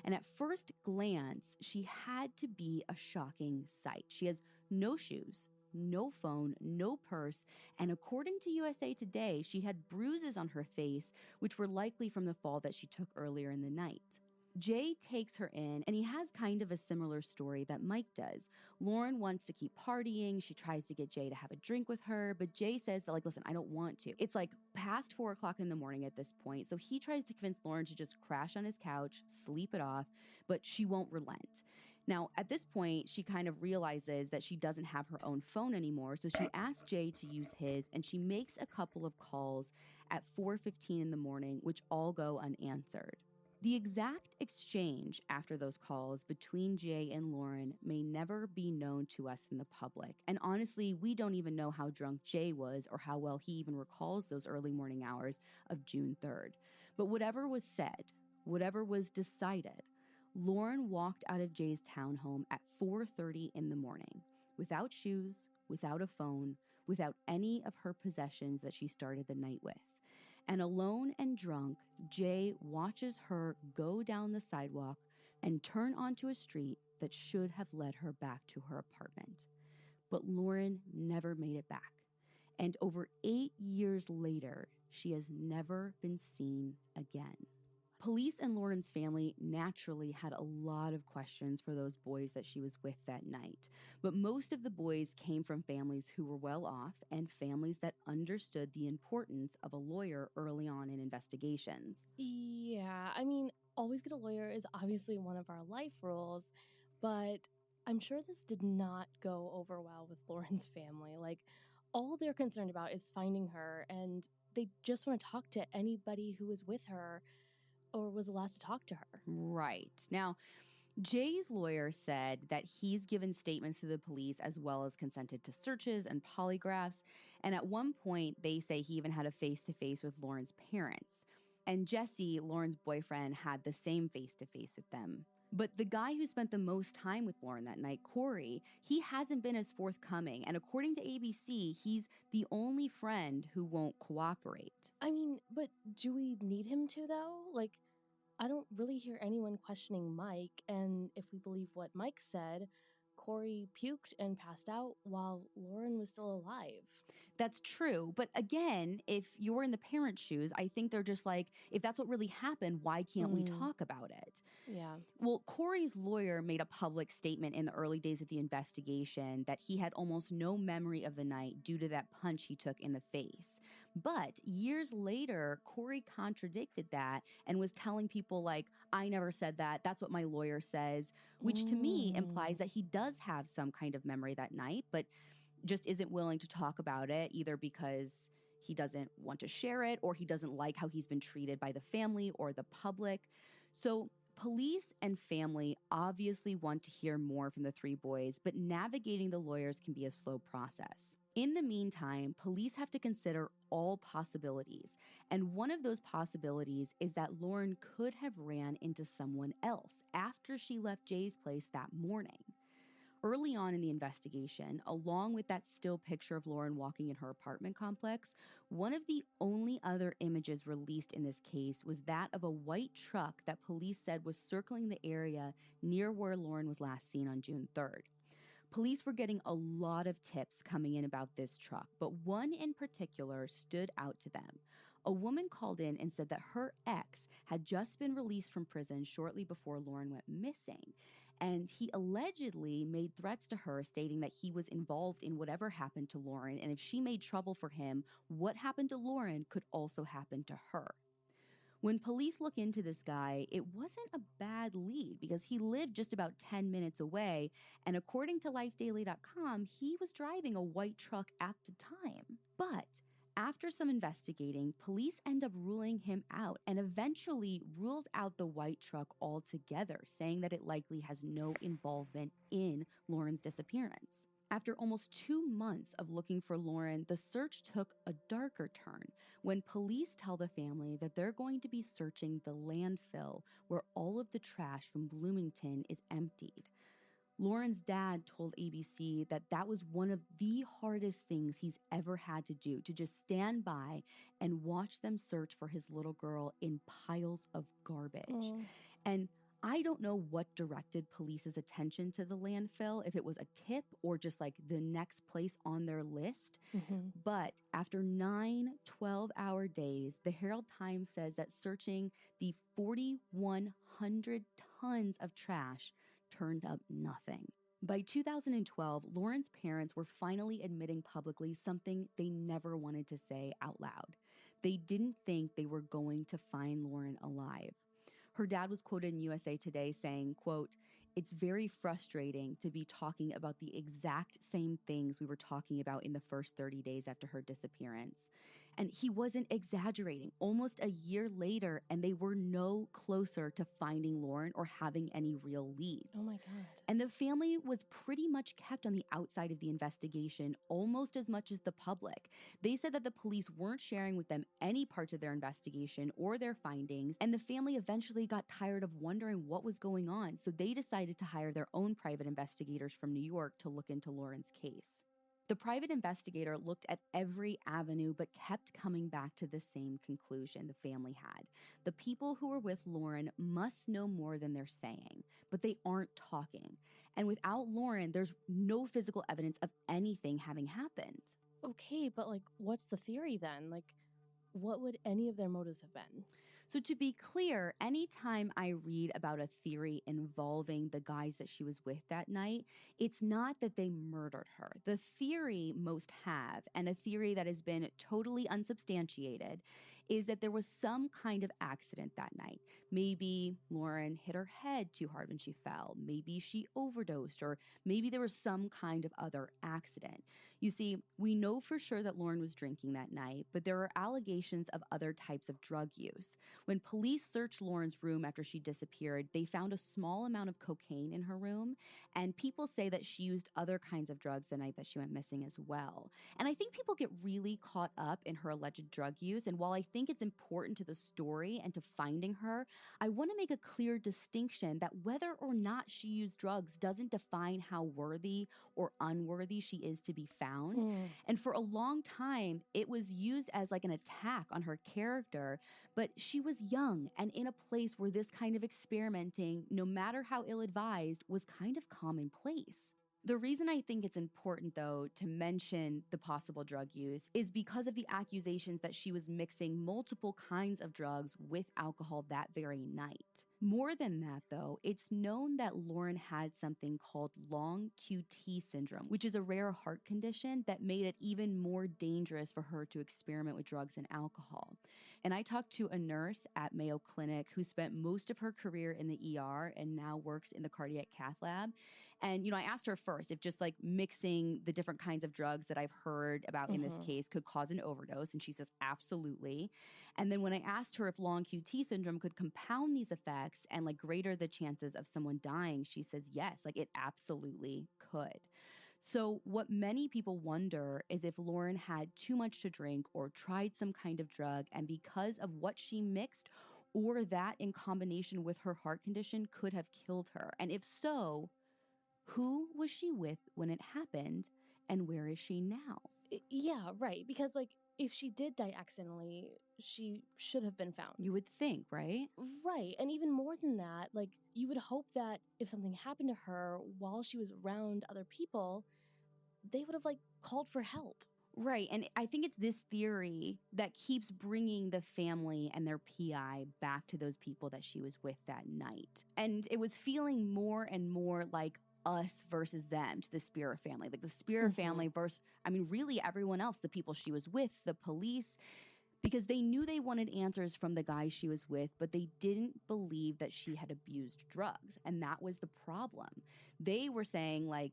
And at first glance, she had to be a shocking sight. She has no shoes, no phone, no purse, and according to USA Today, she had bruises on her face, which were likely from the fall that she took earlier in the night. Jay takes her in, and he has kind of a similar story that Mike does. Lauren wants to keep partying. She tries to get Jay to have a drink with her, but Jay says that, listen, I don't want to. It's past 4 o'clock in the morning at this point, so he tries to convince Lauren to just crash on his couch, sleep it off, but she won't relent. Now, at this point, she kind of realizes that she doesn't have her own phone anymore, so she asks Jay to use his, and she makes a couple of calls at 4:15 in the morning, which all go unanswered. The exact exchange after those calls between Jay and Lauren may never be known to us in the public. And honestly, we don't even know how drunk Jay was or how well he even recalls those early morning hours of June 3rd. But whatever was said, whatever was decided, Lauren walked out of Jay's townhome at 4:30 in the morning, without shoes, without a phone, without any of her possessions that she started the night with. And alone and drunk, Jay watches her go down the sidewalk and turn onto a street that should have led her back to her apartment. But Lauren never made it back. And over 8 years later, she has never been seen again. Police and Lauren's family naturally had a lot of questions for those boys that she was with that night. But most of the boys came from families who were well off and families that understood the importance of a lawyer early on in investigations. Yeah, I mean, always get a lawyer is obviously one of our life rules, but I'm sure this did not go over well with Lauren's family. All they're concerned about is finding her, and they just want to talk to anybody who was with her or was the last to talk to her. Right. Now, Jay's lawyer said that he's given statements to the police as well as consented to searches and polygraphs. And at one point, they say he even had a face-to-face with Lauren's parents. And Jesse, Lauren's boyfriend, had the same face-to-face with them. But the guy who spent the most time with Lauren that night, Corey, he hasn't been as forthcoming. And according to ABC, he's the only friend who won't cooperate. I mean, but do we need him to, though? I don't really hear anyone questioning Mike. And if we believe what Mike said, Corey puked and passed out while Lauren was still alive. That's true. But again, if you're in the parents' shoes, I think they're just if that's what really happened, why can't we talk about it? Yeah. Well, Corey's lawyer made a public statement in the early days of the investigation that he had almost no memory of the night due to that punch he took in the face. But years later, Corey contradicted that and was telling people like, I never said that. That's what my lawyer says, which to me implies that he does have some kind of memory that night, but just isn't willing to talk about it, either because he doesn't want to share it or he doesn't like how he's been treated by the family or the public. So police and family obviously want to hear more from the three boys, but navigating the lawyers can be a slow process. In the meantime, police have to consider all possibilities. And one of those possibilities is that Lauren could have ran into someone else after she left Jay's place that morning. Early on in the investigation, along with that still picture of Lauren walking in her apartment complex, one of the only other images released in this case was that of a white truck that police said was circling the area near where Lauren was last seen on June 3rd. Police were getting a lot of tips coming in about this truck, but one in particular stood out to them. A woman called in and said that her ex had just been released from prison shortly before Lauren went missing. And he allegedly made threats to her stating that he was involved in whatever happened to Lauren, and if she made trouble for him, what happened to Lauren could also happen to her. When police look into this guy, it wasn't a bad lead because he lived just about 10 minutes away, and according to LifeDaily.com, he was driving a white truck at the time. But after some investigating, police end up ruling him out and eventually ruled out the white truck altogether, saying that it likely has no involvement in Lauren's disappearance. After almost 2 months of looking for Lauren, the search took a darker turn when police tell the family that they're going to be searching the landfill where all of the trash from Bloomington is emptied. Lauren's dad told ABC that that was one of the hardest things he's ever had to do, to just stand by and watch them search for his little girl in piles of garbage. And I don't know what directed police's attention to the landfill, if it was a tip or just like the next place on their list. But after 9 12-hour days, the Herald Times says that searching the 4,100 tons of trash turned up nothing. By 2012, Lauren's parents were finally admitting publicly something they never wanted to say out loud. They didn't think they were going to find Lauren alive. Her dad was quoted in USA Today saying, quote, "It's very frustrating to be talking about the exact same things we were talking about in the first 30 days after her disappearance." And he wasn't exaggerating. Almost a year later, and they were no closer to finding Lauren or having any real leads. Oh my God. And the family was pretty much kept on the outside of the investigation almost as much as the public. They said that the police weren't sharing with them any parts of their investigation or their findings, and the family eventually got tired of wondering what was going on, so they decided to hire their own private investigators from New York to look into Lauren's case. The private investigator looked at every avenue but kept coming back to the same conclusion the family had. The people who were with Lauren must know more than they're saying, but they aren't talking. And without Lauren, there's no physical evidence of anything having happened. Okay, but like, what's the theory then? Like, what would any of their motives have been? So to be clear, anytime I read about a theory involving the guys that she was with that night, it's not that they murdered her. The theory most have, and a theory that has been totally unsubstantiated, is that there was some kind of accident that night. Maybe Lauren hit her head too hard when she fell. Maybe she overdosed, or maybe there was some kind of other accident. You see, we know for sure that Lauren was drinking that night, but there are allegations of other types of drug use. When police searched Lauren's room after she disappeared, they found a small amount of cocaine in her room, and people say that she used other kinds of drugs the night that she went missing as well. And I think people get really caught up in her alleged drug use, and while I think it's important to the story and to finding her, I want to make a clear distinction that whether or not she used drugs doesn't define how worthy or unworthy she is to be found. And for a long time, it was used as like an attack on her character, but she was young and in a place where this kind of experimenting, no matter how ill-advised, was kind of commonplace. The reason I think it's important, though, to mention the possible drug use is because of the accusations that she was mixing multiple kinds of drugs with alcohol that very night. More than that, though, it's known that Lauren had something called long QT syndrome, which is a rare heart condition that made it even more dangerous for her to experiment with drugs and alcohol. And I talked to a nurse at Mayo Clinic who spent most of her career in the ER and now works in the cardiac cath lab. And, I asked her first if just like mixing the different kinds of drugs that I've heard about in this case could cause an overdose. And she says, absolutely. And then when I asked her if long QT syndrome could compound these effects and like greater the chances of someone dying, she says, yes, like it absolutely could. So what many people wonder is if Lauren had too much to drink or tried some kind of drug, and because of what she mixed, or that in combination with her heart condition could have killed her. And if so, who was she with when it happened, and where is she now? Yeah, right. Because, like, if she did die accidentally, she should have been found. You would think, right? Right. And even more than that, like, you would hope that if something happened to her while she was around other people, they would have, like, called for help. Right. And I think it's this theory that keeps bringing the family and their PI back to those people that she was with that night. And it was feeling more and more like us versus them to the Spear family, like the Spear family versus, really everyone else, the people she was with, the police, because they knew they wanted answers from the guy she was with, but they didn't believe that she had abused drugs. And that was the problem. They were saying like,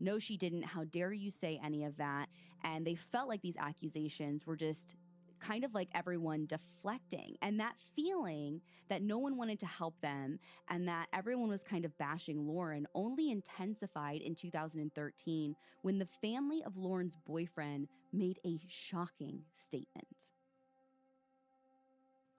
no, she didn't. How dare you say any of that? And they felt like these accusations were just kind of like everyone deflecting. And that feeling that no one wanted to help them and that everyone was kind of bashing Lauren only intensified in 2013 when the family of Lauren's boyfriend made a shocking statement.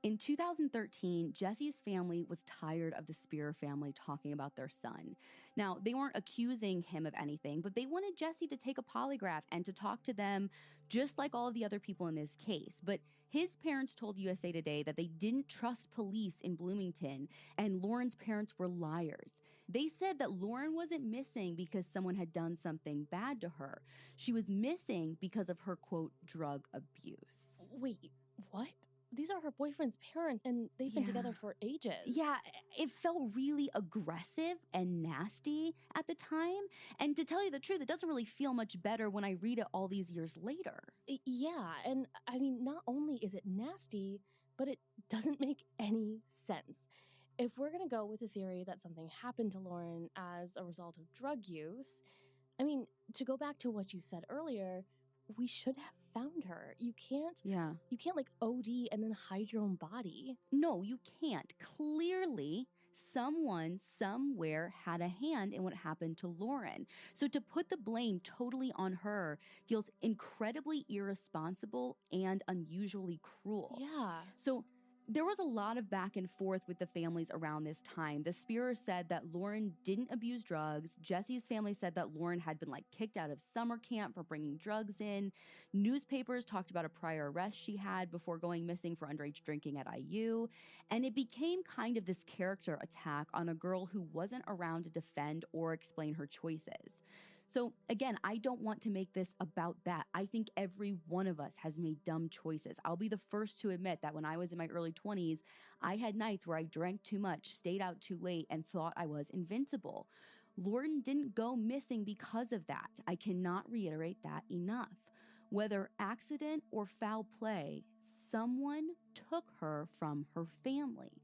In 2013, Jesse's family was tired of the Spear family talking about their son. Now, they weren't accusing him of anything, but they wanted Jesse to take a polygraph and to talk to them just like all of the other people in this case. But his parents told USA Today that they didn't trust police in Bloomington, and Lauren's parents were liars. They said that Lauren wasn't missing because someone had done something bad to her. She was missing because of her, quote, drug abuse. Wait, what? These are her boyfriend's parents, and they've been together for ages. Yeah, it felt really aggressive and nasty at the time. And to tell you the truth, it doesn't really feel much better when I read it all these years later. Yeah, and not only is it nasty, but it doesn't make any sense. If we're going to go with the theory that something happened to Lauren as a result of drug use, to go back to what you said earlier, we should have found her. You can't like OD and then hide your own body. No, you can't. Clearly, someone somewhere had a hand in what happened to Lauren. So to put the blame totally on her feels incredibly irresponsible and unusually cruel. Yeah. So there was a lot of back and forth with the families around this time. The Spears said that Lauren didn't abuse drugs. Jesse's family said that Lauren had been kicked out of summer camp for bringing drugs in. Newspapers talked about a prior arrest she had before going missing for underage drinking at IU. And it became kind of this character attack on a girl who wasn't around to defend or explain her choices. So again, I don't want to make this about that. I think every one of us has made dumb choices. I'll be the first to admit that when I was in my early 20s, I had nights where I drank too much, stayed out too late, and thought I was invincible. Lauren didn't go missing because of that. I cannot reiterate that enough. Whether accident or foul play, someone took her from her family.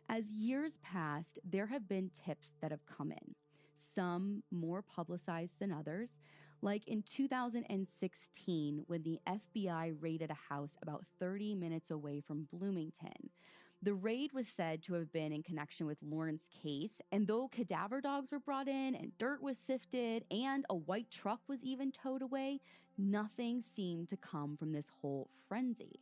As years passed, there have been tips that have come in. Some more publicized than others, like in 2016 when the FBI raided a house about 30 minutes away from Bloomington. The raid was said to have been in connection with Lauren's case, and though cadaver dogs were brought in and dirt was sifted and a white truck was even towed away, nothing seemed to come from this whole frenzy.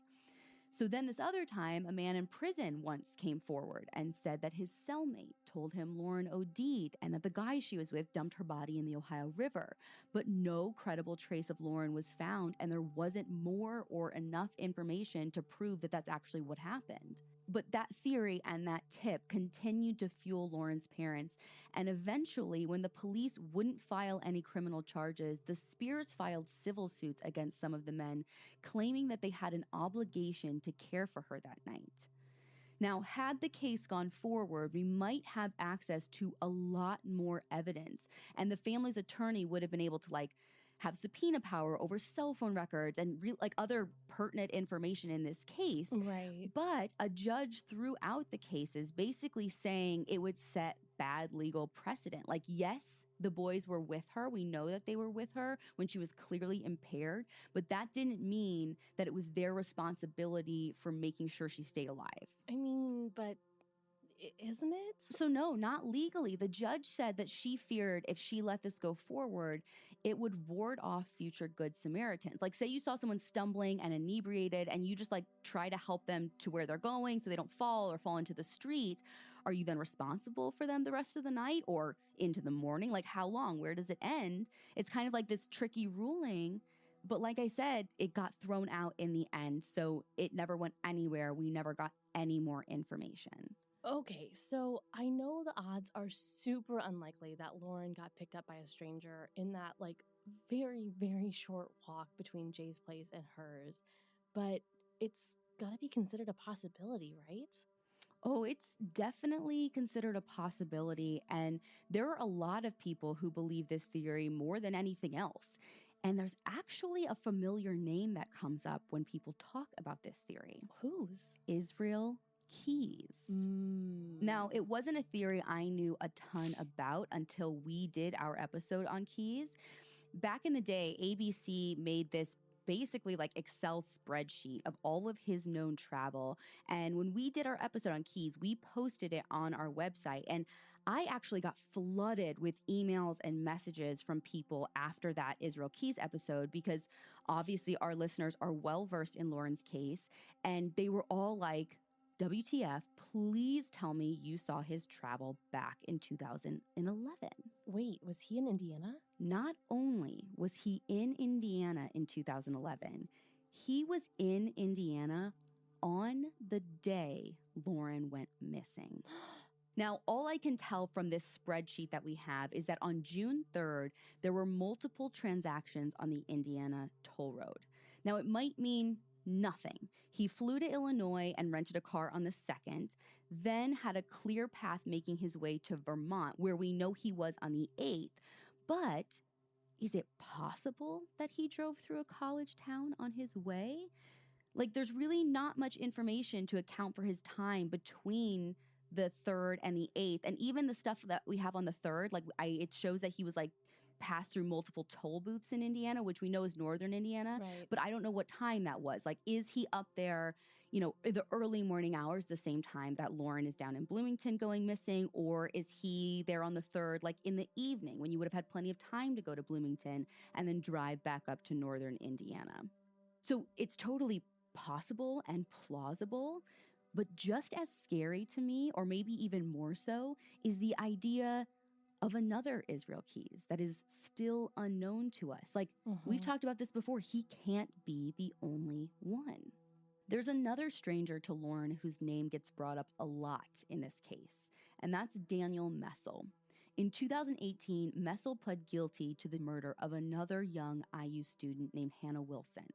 So then this other time, a man in prison once came forward and said that his cellmate told him Lauren OD'd and that the guy she was with dumped her body in the Ohio River. But no credible trace of Lauren was found, and there wasn't more or enough information to prove that that's actually what happened. But that theory and that tip continued to fuel Lauren's parents. And eventually, when the police wouldn't file any criminal charges, the Spears filed civil suits against some of the men, claiming that they had an obligation to care for her that night. Now, had the case gone forward, we might have access to a lot more evidence, and the family's attorney would have been able to have subpoena power over cell phone records and other pertinent information in this case. Right. But a judge threw out the cases, basically saying it would set bad legal precedent. Yes, the boys were with her. We know that they were with her when she was clearly impaired, but that didn't mean that it was their responsibility for making sure she stayed alive. I mean, but isn't it? So no, not legally. The judge said that she feared if she let this go forward, it would ward off future good Samaritans. Say you saw someone stumbling and inebriated and you just try to help them to where they're going so they don't fall or fall into the street. Are you then responsible for them the rest of the night or into the morning? How long? Where does it end? It's kind of this tricky ruling. But like I said, it got thrown out in the end. So it never went anywhere. We never got any more information. Okay, so I know the odds are super unlikely that Lauren got picked up by a stranger in that, very, very short walk between Jay's place and hers, but it's gotta be considered a possibility, right? Oh, it's definitely considered a possibility, and there are a lot of people who believe this theory more than anything else. And there's actually a familiar name that comes up when people talk about this theory. Whose? Israel Keys. Now, it wasn't a theory I knew a ton about until we did our episode on Keys. Back in the day, ABC made this basically Excel spreadsheet of all of his known travel. And when we did our episode on Keys, we posted it on our website. And I actually got flooded with emails and messages from people after that Israel Keys episode because obviously our listeners are well versed in Lauren's case. And they were all like, WTF, please tell me you saw his travel back in 2011. Wait, was he in Indiana? Not only was he in Indiana in 2011, he was in Indiana on the day Lauren went missing. Now, all I can tell from this spreadsheet that we have is that on June 3rd, there were multiple transactions on the Indiana toll road. Now, it might mean nothing. He flew to Illinois and rented a car on the 2nd, then had a clear path making his way to Vermont, where we know he was on the 8th. But is it possible that he drove through a college town on his way? There's really not much information to account for his time between the 3rd and the 8th. And even the stuff that we have on the 3rd, it shows that he was passed through multiple toll booths in Indiana, which we know is northern Indiana. Right. But I don't know what time that was. Is he up there, in the early morning hours, the same time that Lauren is down in Bloomington going missing? Or is he there on the 3rd, in the evening when you would have had plenty of time to go to Bloomington and then drive back up to northern Indiana? So it's totally possible and plausible. But just as scary to me, or maybe even more so, is the idea of another Israel Keys that is still unknown to us. We've talked about this before. He can't be the only one. There's another stranger to Lauren whose name gets brought up a lot in this case, and that's Daniel Messel. In 2018, Messel pled guilty to the murder of another young IU student named Hannah Wilson.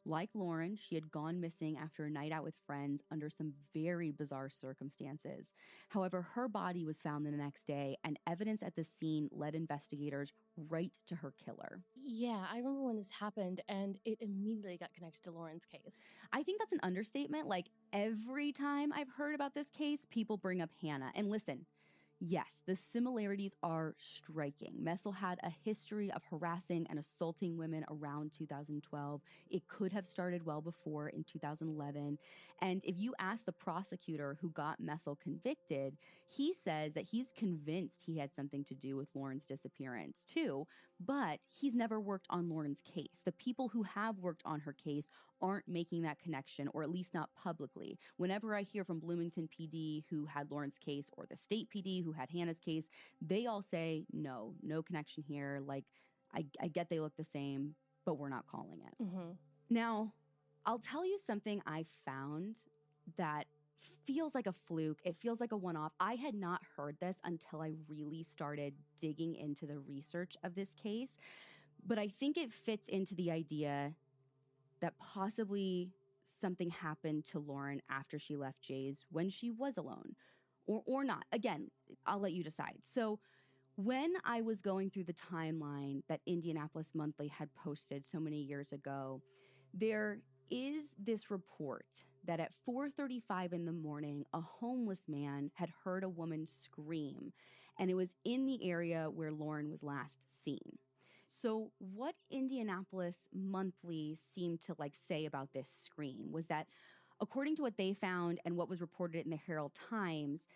Like Lauren, she had gone missing after a night out with friends under some very bizarre circumstances. However, her body was found the next day, and evidence at the scene led investigators right to her killer. Yeah, I remember when this happened, and it immediately got connected to Lauren's case. I think that's an understatement. Every time I've heard about this case, people bring up Hannah. And listen, yes, the similarities are striking. Messel had a history of harassing and assaulting women around 2012. It could have started well before in 2011. And if you ask the prosecutor who got Messel convicted, he says that he's convinced he had something to do with Lauren's disappearance too, but he's never worked on Lauren's case. The people who have worked on her case aren't making that connection, or at least not publicly. Whenever I hear from Bloomington PD who had Lauren's case, or the state PD who had Hannah's case, they all say, no connection here. I get they look the same, but we're not calling it. Mm-hmm. Now, I'll tell you something I found that feels like a fluke. It feels like a one-off. I had not heard this until I really started digging into the research of this case, but I think it fits into the idea that possibly something happened to Lauren after she left Jay's when she was alone, or not. Again, I'll let you decide. So when I was going through the timeline that Indianapolis Monthly had posted so many years ago, there is this report that at 4:35 in the morning, a homeless man had heard a woman scream, and it was in the area where Lauren was last seen. So what Indianapolis Monthly seemed to say about this scream was that, according to what they found and what was reported in the Herald Times,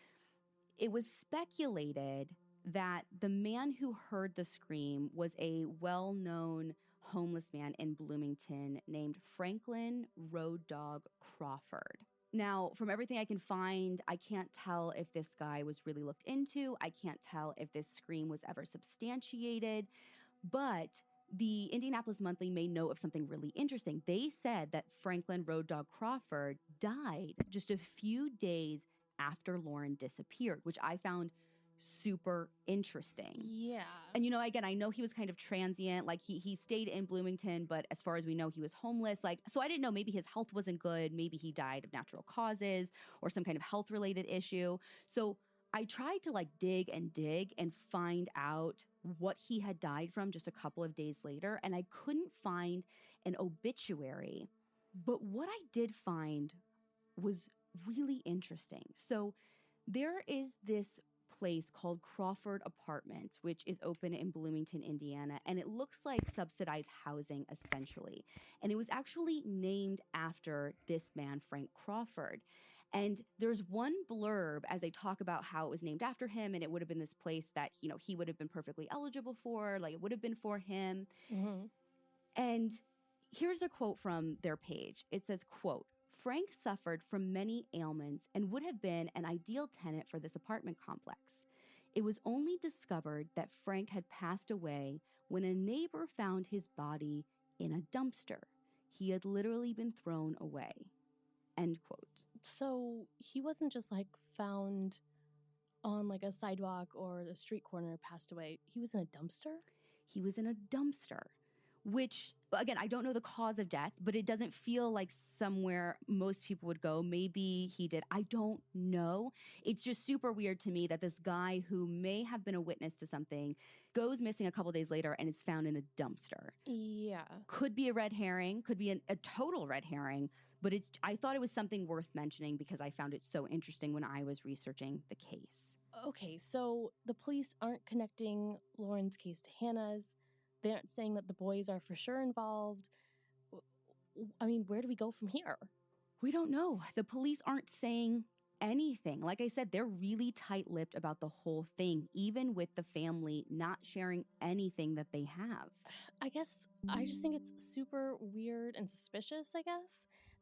it was speculated that the man who heard the scream was a well-known homeless man in Bloomington named Franklin Road Dog Crawford. Now, from everything I can find, I can't tell if this guy was really looked into. I can't tell if this scream was ever substantiated. But the Indianapolis Monthly made note of something really interesting. They said that Franklin Road Dog Crawford died just a few days after Lauren disappeared, which I found super interesting. Yeah. And, again, I know he was kind of transient. He stayed in Bloomington, but as far as we know, he was homeless. So I didn't know, maybe his health wasn't good. Maybe he died of natural causes or some kind of health-related issue. So I tried to dig and find out what he had died from just a couple of days later, and I couldn't find an obituary. But what I did find was really interesting. So there is this place called Crawford Apartments, which is open in Bloomington, Indiana, and it looks like subsidized housing essentially. And it was actually named after this man, Frank Crawford. And there's one blurb as they talk about how it was named after him, and it would have been this place that, he would have been perfectly eligible for, it would have been for him. Mm-hmm. And here's a quote from their page. It says, quote, "Frank suffered from many ailments and would have been an ideal tenant for this apartment complex. It was only discovered that Frank had passed away when a neighbor found his body in a dumpster. He had literally been thrown away." End quote. So he wasn't just found on a sidewalk or a street corner, passed away. He was in a dumpster? He was in a dumpster, which, again, I don't know the cause of death, but it doesn't feel like somewhere most people would go. Maybe he did. I don't know. It's just super weird to me that this guy who may have been a witness to something goes missing a couple days later and is found in a dumpster. Yeah. Could be a red herring, could be a total red herring, but I thought it was something worth mentioning because I found it so interesting when I was researching the case. Okay, so the police aren't connecting Lauren's case to Hannah's. They aren't saying that the boys are for sure involved. I mean, where do we go from here? We don't know. The police aren't saying anything. Like I said, they're really tight-lipped about the whole thing, even with the family not sharing anything that they have. I guess I just think it's super weird and suspicious,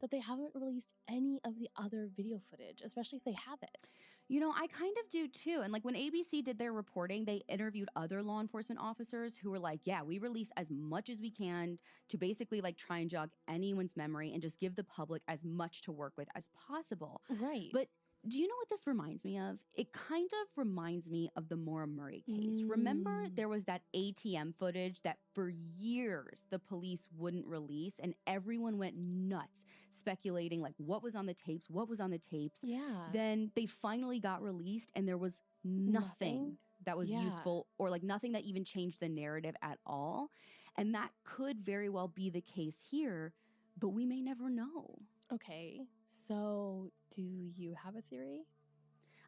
that they haven't released any of the other video footage, especially if they have it. I kind of do too. And when ABC did their reporting, they interviewed other law enforcement officers who were like, yeah, we release as much as we can to basically try and jog anyone's memory and just give the public as much to work with as possible. Right. But do you know what this reminds me of? It kind of reminds me of the Maura Murray case. Remember, there was that ATM footage that for years the police wouldn't release, and everyone went nuts speculating what was on the tapes. Yeah. Then they finally got released, and there was nothing that was useful or nothing that even changed the narrative at all. And that could very well be the case here, but we may never know. Okay, so do you have a theory?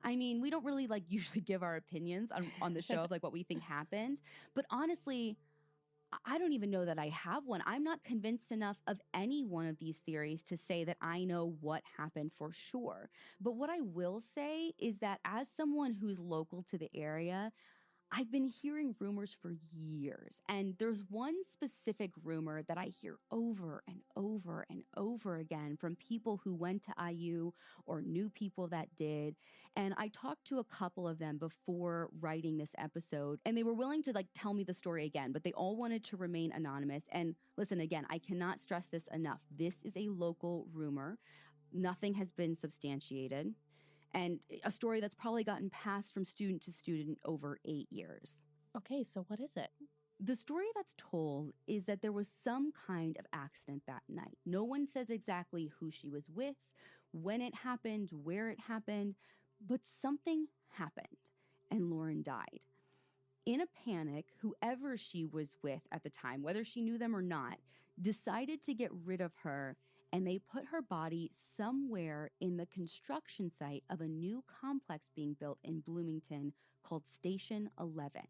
I mean, we don't really usually give our opinions on the show of what we think happened. But honestly, I don't even know that I have one. I'm not convinced enough of any one of these theories to say that I know what happened for sure. But what I will say is that as someone who's local to the area, I've been hearing rumors for years, and there's one specific rumor that I hear over and over and over again from people who went to IU or knew people that did. And I talked to a couple of them before writing this episode, and they were willing to tell me the story again, but they all wanted to remain anonymous. And listen, again, I cannot stress this enough. This is a local rumor. Nothing has been substantiated. And a story that's probably gotten passed from student to student over 8 years. Okay, so what is it? The story that's told is that there was some kind of accident that night. No one says exactly who she was with, when it happened, where it happened, but something happened and Lauren died. In a panic, whoever she was with at the time, whether she knew them or not, decided to get rid of her, and they put her body somewhere in the construction site of a new complex being built in Bloomington called Station 11.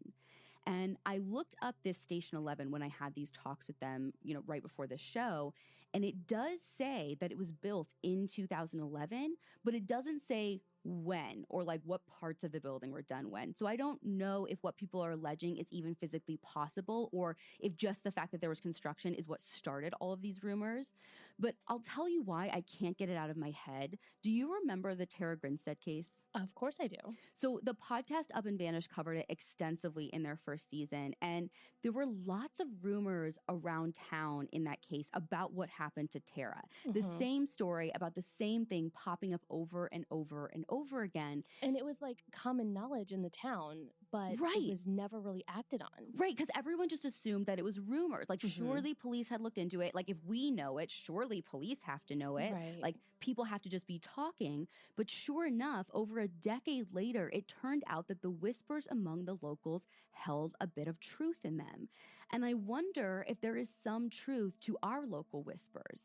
And I looked up this Station 11 when I had these talks with them, right before the show. And it does say that it was built in 2011, but it doesn't say when or like what parts of the building were done when. So I don't know if what people are alleging is even physically possible or if just the fact that there was construction is what started all of these rumors. But I'll tell you why I can't get it out of my head. Do you remember the Tara Grinstead case? Of course I do. So the podcast Up and Vanished covered it extensively in their first season, and there were lots of rumors around town in that case about what happened to Tara. The same story about the same thing popping up over and over and over again. And it was like common knowledge in the town, but it was never really acted on. Right, because everyone just assumed that it was rumors. Like, surely police had looked into it. Like, if we know it, surely police have to know it. Right. Like, people have to just be talking. But sure enough, over a decade later, it turned out that the whispers among the locals held a bit of truth in them. And I wonder if there is some truth to our local whispers.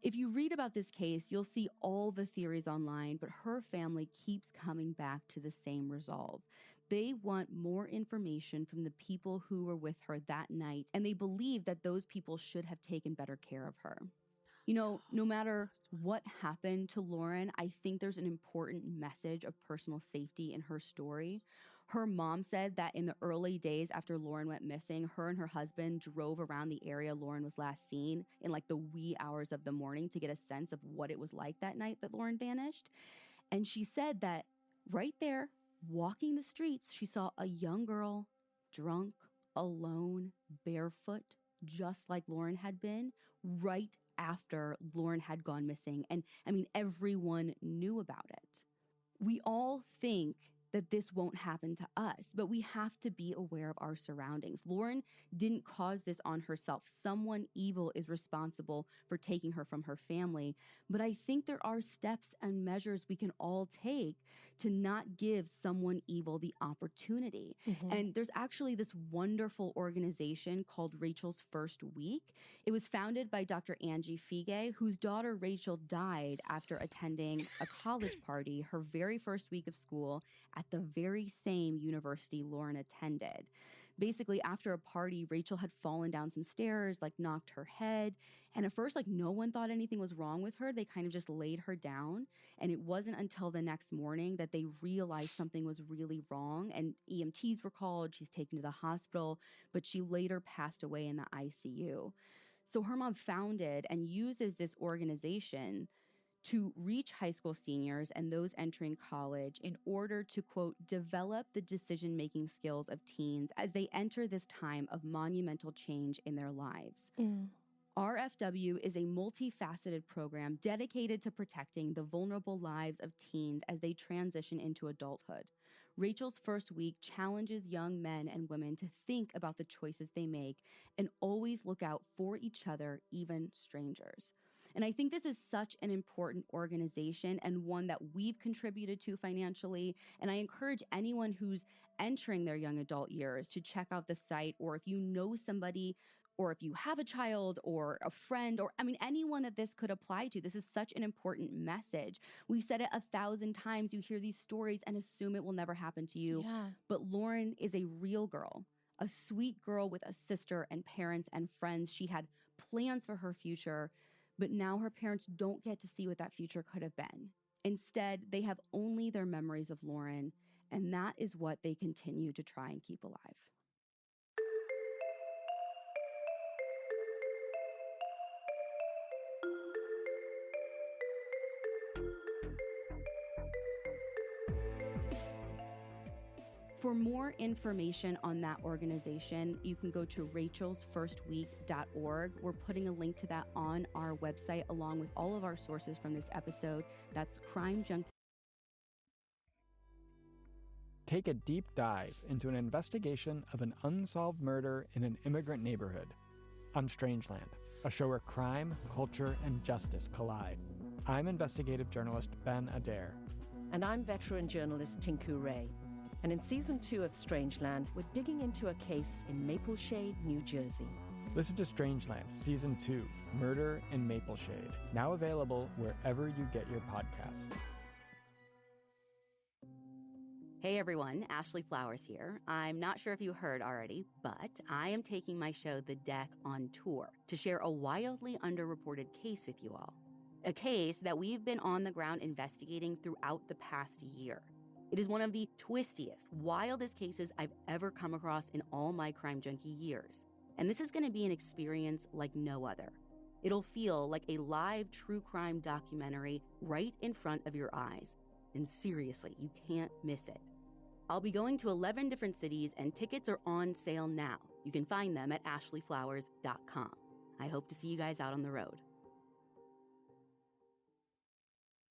If you read about this case, you'll see all the theories online, but her family keeps coming back to the same resolve. They want more information from the people who were with her that night, and they believe that those people should have taken better care of her. No matter what happened to Lauren, I think there's an important message of personal safety in her story. Her mom said that in the early days after Lauren went missing, her and her husband drove around the area Lauren was last seen in like the wee hours of the morning to get a sense of what it was like that night that Lauren vanished. And she said that right there, walking the streets, she saw a young girl, drunk, alone, barefoot, just like Lauren had been, right after Lauren had gone missing. And I mean, everyone knew about it. We all think that this won't happen to us, but we have to be aware of our surroundings. Lauren didn't cause this on herself. Someone evil is responsible for taking her from her family. But I think there are steps and measures we can all take to not give someone evil the opportunity. And there's actually this wonderful organization called Rachel's First Week. It was founded by Dr. Angie Fige, whose daughter Rachel died after attending a college party her very first week of school at the very same university Lauren attended. Basically, after a party, Rachel had fallen down some stairs, like knocked her head. And at first, like no one thought anything was wrong with her. They kind of just laid her down. And it wasn't until the next morning that they realized something was really wrong. And EMTs were called. She's taken to the hospital, but she later passed away in the ICU. So her mom founded and uses this organization to reach high school seniors and those entering college in order to, quote, develop the decision-making skills of teens as they enter this time of monumental change in their lives. RFW is a multifaceted program dedicated to protecting the vulnerable lives of teens as they transition into adulthood. Rachel's First Week challenges young men and women to think about the choices they make and always look out for each other, even strangers. And I think this is such an important organization and one that we've contributed to financially. And I encourage anyone who's entering their young adult years to check out the site, or if you know somebody, or if you have a child or a friend, or anyone that this could apply to. This is such an important message. We've said it 1,000 times. You hear these stories and assume it will never happen to you. Yeah. But Lauren is a real girl, a sweet girl with a sister and parents and friends. She had plans for her future. But now her parents don't get to see what that future could have been. Instead, they have only their memories of Lauren, and that is what they continue to try and keep alive. For more information on that organization, you can go to rachelsfirstweek.org. We're putting a link to that on our website along with all of our sources from this episode. That's Crime Junkie. Take a deep dive into an investigation of an unsolved murder in an immigrant neighborhood on Strangeland, a show where crime, culture, and justice collide. I'm investigative journalist Ben Adair. And I'm veteran journalist Tinku Ray. And in Season 2 of Strangeland, we're digging into a case in Mapleshade, New Jersey. Listen to Strangeland Season 2, Murder in Mapleshade, now available wherever you get your podcasts. Hey everyone, Ashley Flowers here. I'm not sure if you heard already, but I am taking my show The Deck on tour to share a wildly underreported case with you all. A case that we've been on the ground investigating throughout the past year. It is one of the twistiest, wildest cases I've ever come across in all my Crime Junkie years. And this is going to be an experience like no other. It'll feel like a live true crime documentary right in front of your eyes. And seriously, you can't miss it. I'll be going to 11 different cities and tickets are on sale now. You can find them at ashleyflowers.com. I hope to see you guys out on the road.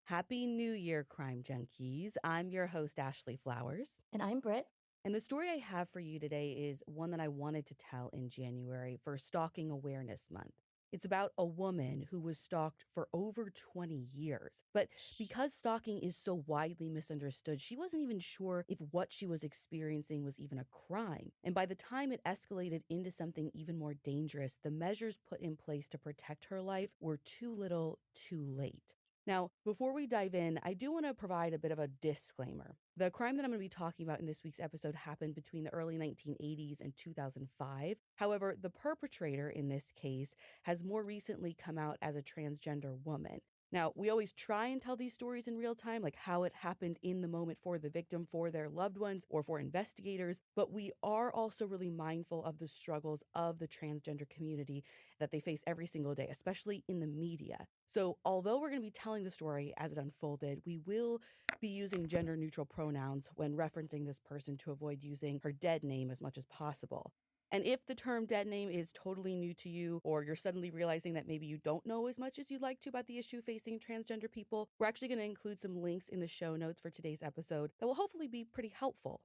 Happy New Year, Crime Junkies. I'm your host, Ashley Flowers. And I'm Britt. And the story I have for you today is one that I wanted to tell in January for Stalking Awareness Month. It's about a woman who was stalked for over 20 years. But because stalking is so widely misunderstood, she wasn't even sure if what she was experiencing was even a crime. And by the time it escalated into something even more dangerous, the measures put in place to protect her life were too little, too late. Now, before we dive in, I do want to provide a bit of a disclaimer. The crime that I'm going to be talking about in this week's episode happened between the early 1980s and 2005. However, the perpetrator in this case has more recently come out as a transgender woman. Now, we always try and tell these stories in real time, like how it happened in the moment for the victim, for their loved ones, or for investigators, but we are also really mindful of the struggles of the transgender community that they face every single day, especially in the media. So although we're going to be telling the story as it unfolded, we will be using gender-neutral pronouns when referencing this person to avoid using her dead name as much as possible. And if the term dead name is totally new to you, or you're suddenly realizing that maybe you don't know as much as you'd like to about the issue facing transgender people, we're actually going to include some links in the show notes for today's episode that will hopefully be pretty helpful.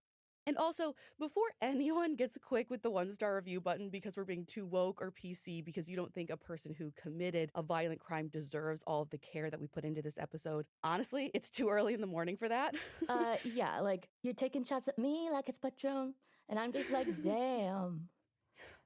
And also, before anyone gets quick with the 1-star review button because we're being too woke or PC because you don't think a person who committed a violent crime deserves all of the care that we put into this episode, honestly, it's too early in the morning for that. Yeah, like you're taking shots at me like it's Patron, and I'm just like, damn.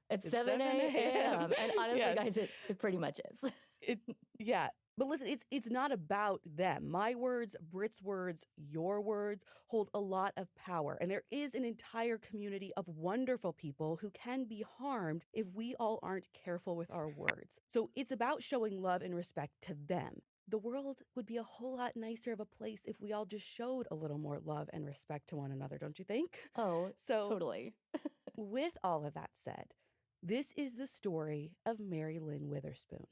It's 7 a.m. And honestly, yes, guys, it pretty much is. Yeah. But listen, it's not about them. My words, Britt's words, your words hold a lot of power. And there is an entire community of wonderful people who can be harmed if we all aren't careful with our words. So it's about showing love and respect to them. The world would be a whole lot nicer of a place if we all just showed a little more love and respect to one another, don't you think? Oh, so totally. With all of that said, this is the story of Mary Lynn Witherspoon.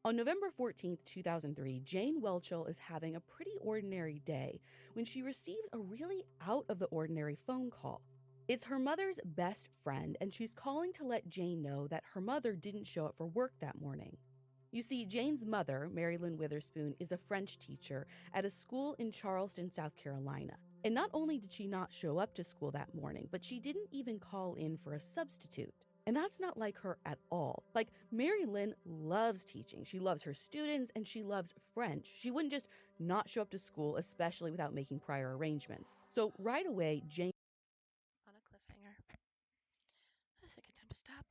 On November 14th, 2003, Jane Welchel is having a pretty ordinary day when she receives a really out-of-the-ordinary phone call. It's her mother's best friend, and she's calling to let Jane know that her mother didn't show up for work that morning. You see, Jane's mother, Mary Lynn Witherspoon, is a French teacher at a school in Charleston, South Carolina. And not only did she not show up to school that morning, but she didn't even call in for a substitute. And that's not like her at all. Like, Mary Lynn loves teaching. She loves her students and she loves French. She wouldn't just not show up to school, especially without making prior arrangements. So right away, Jane... On a cliffhanger. That's a good time to stop.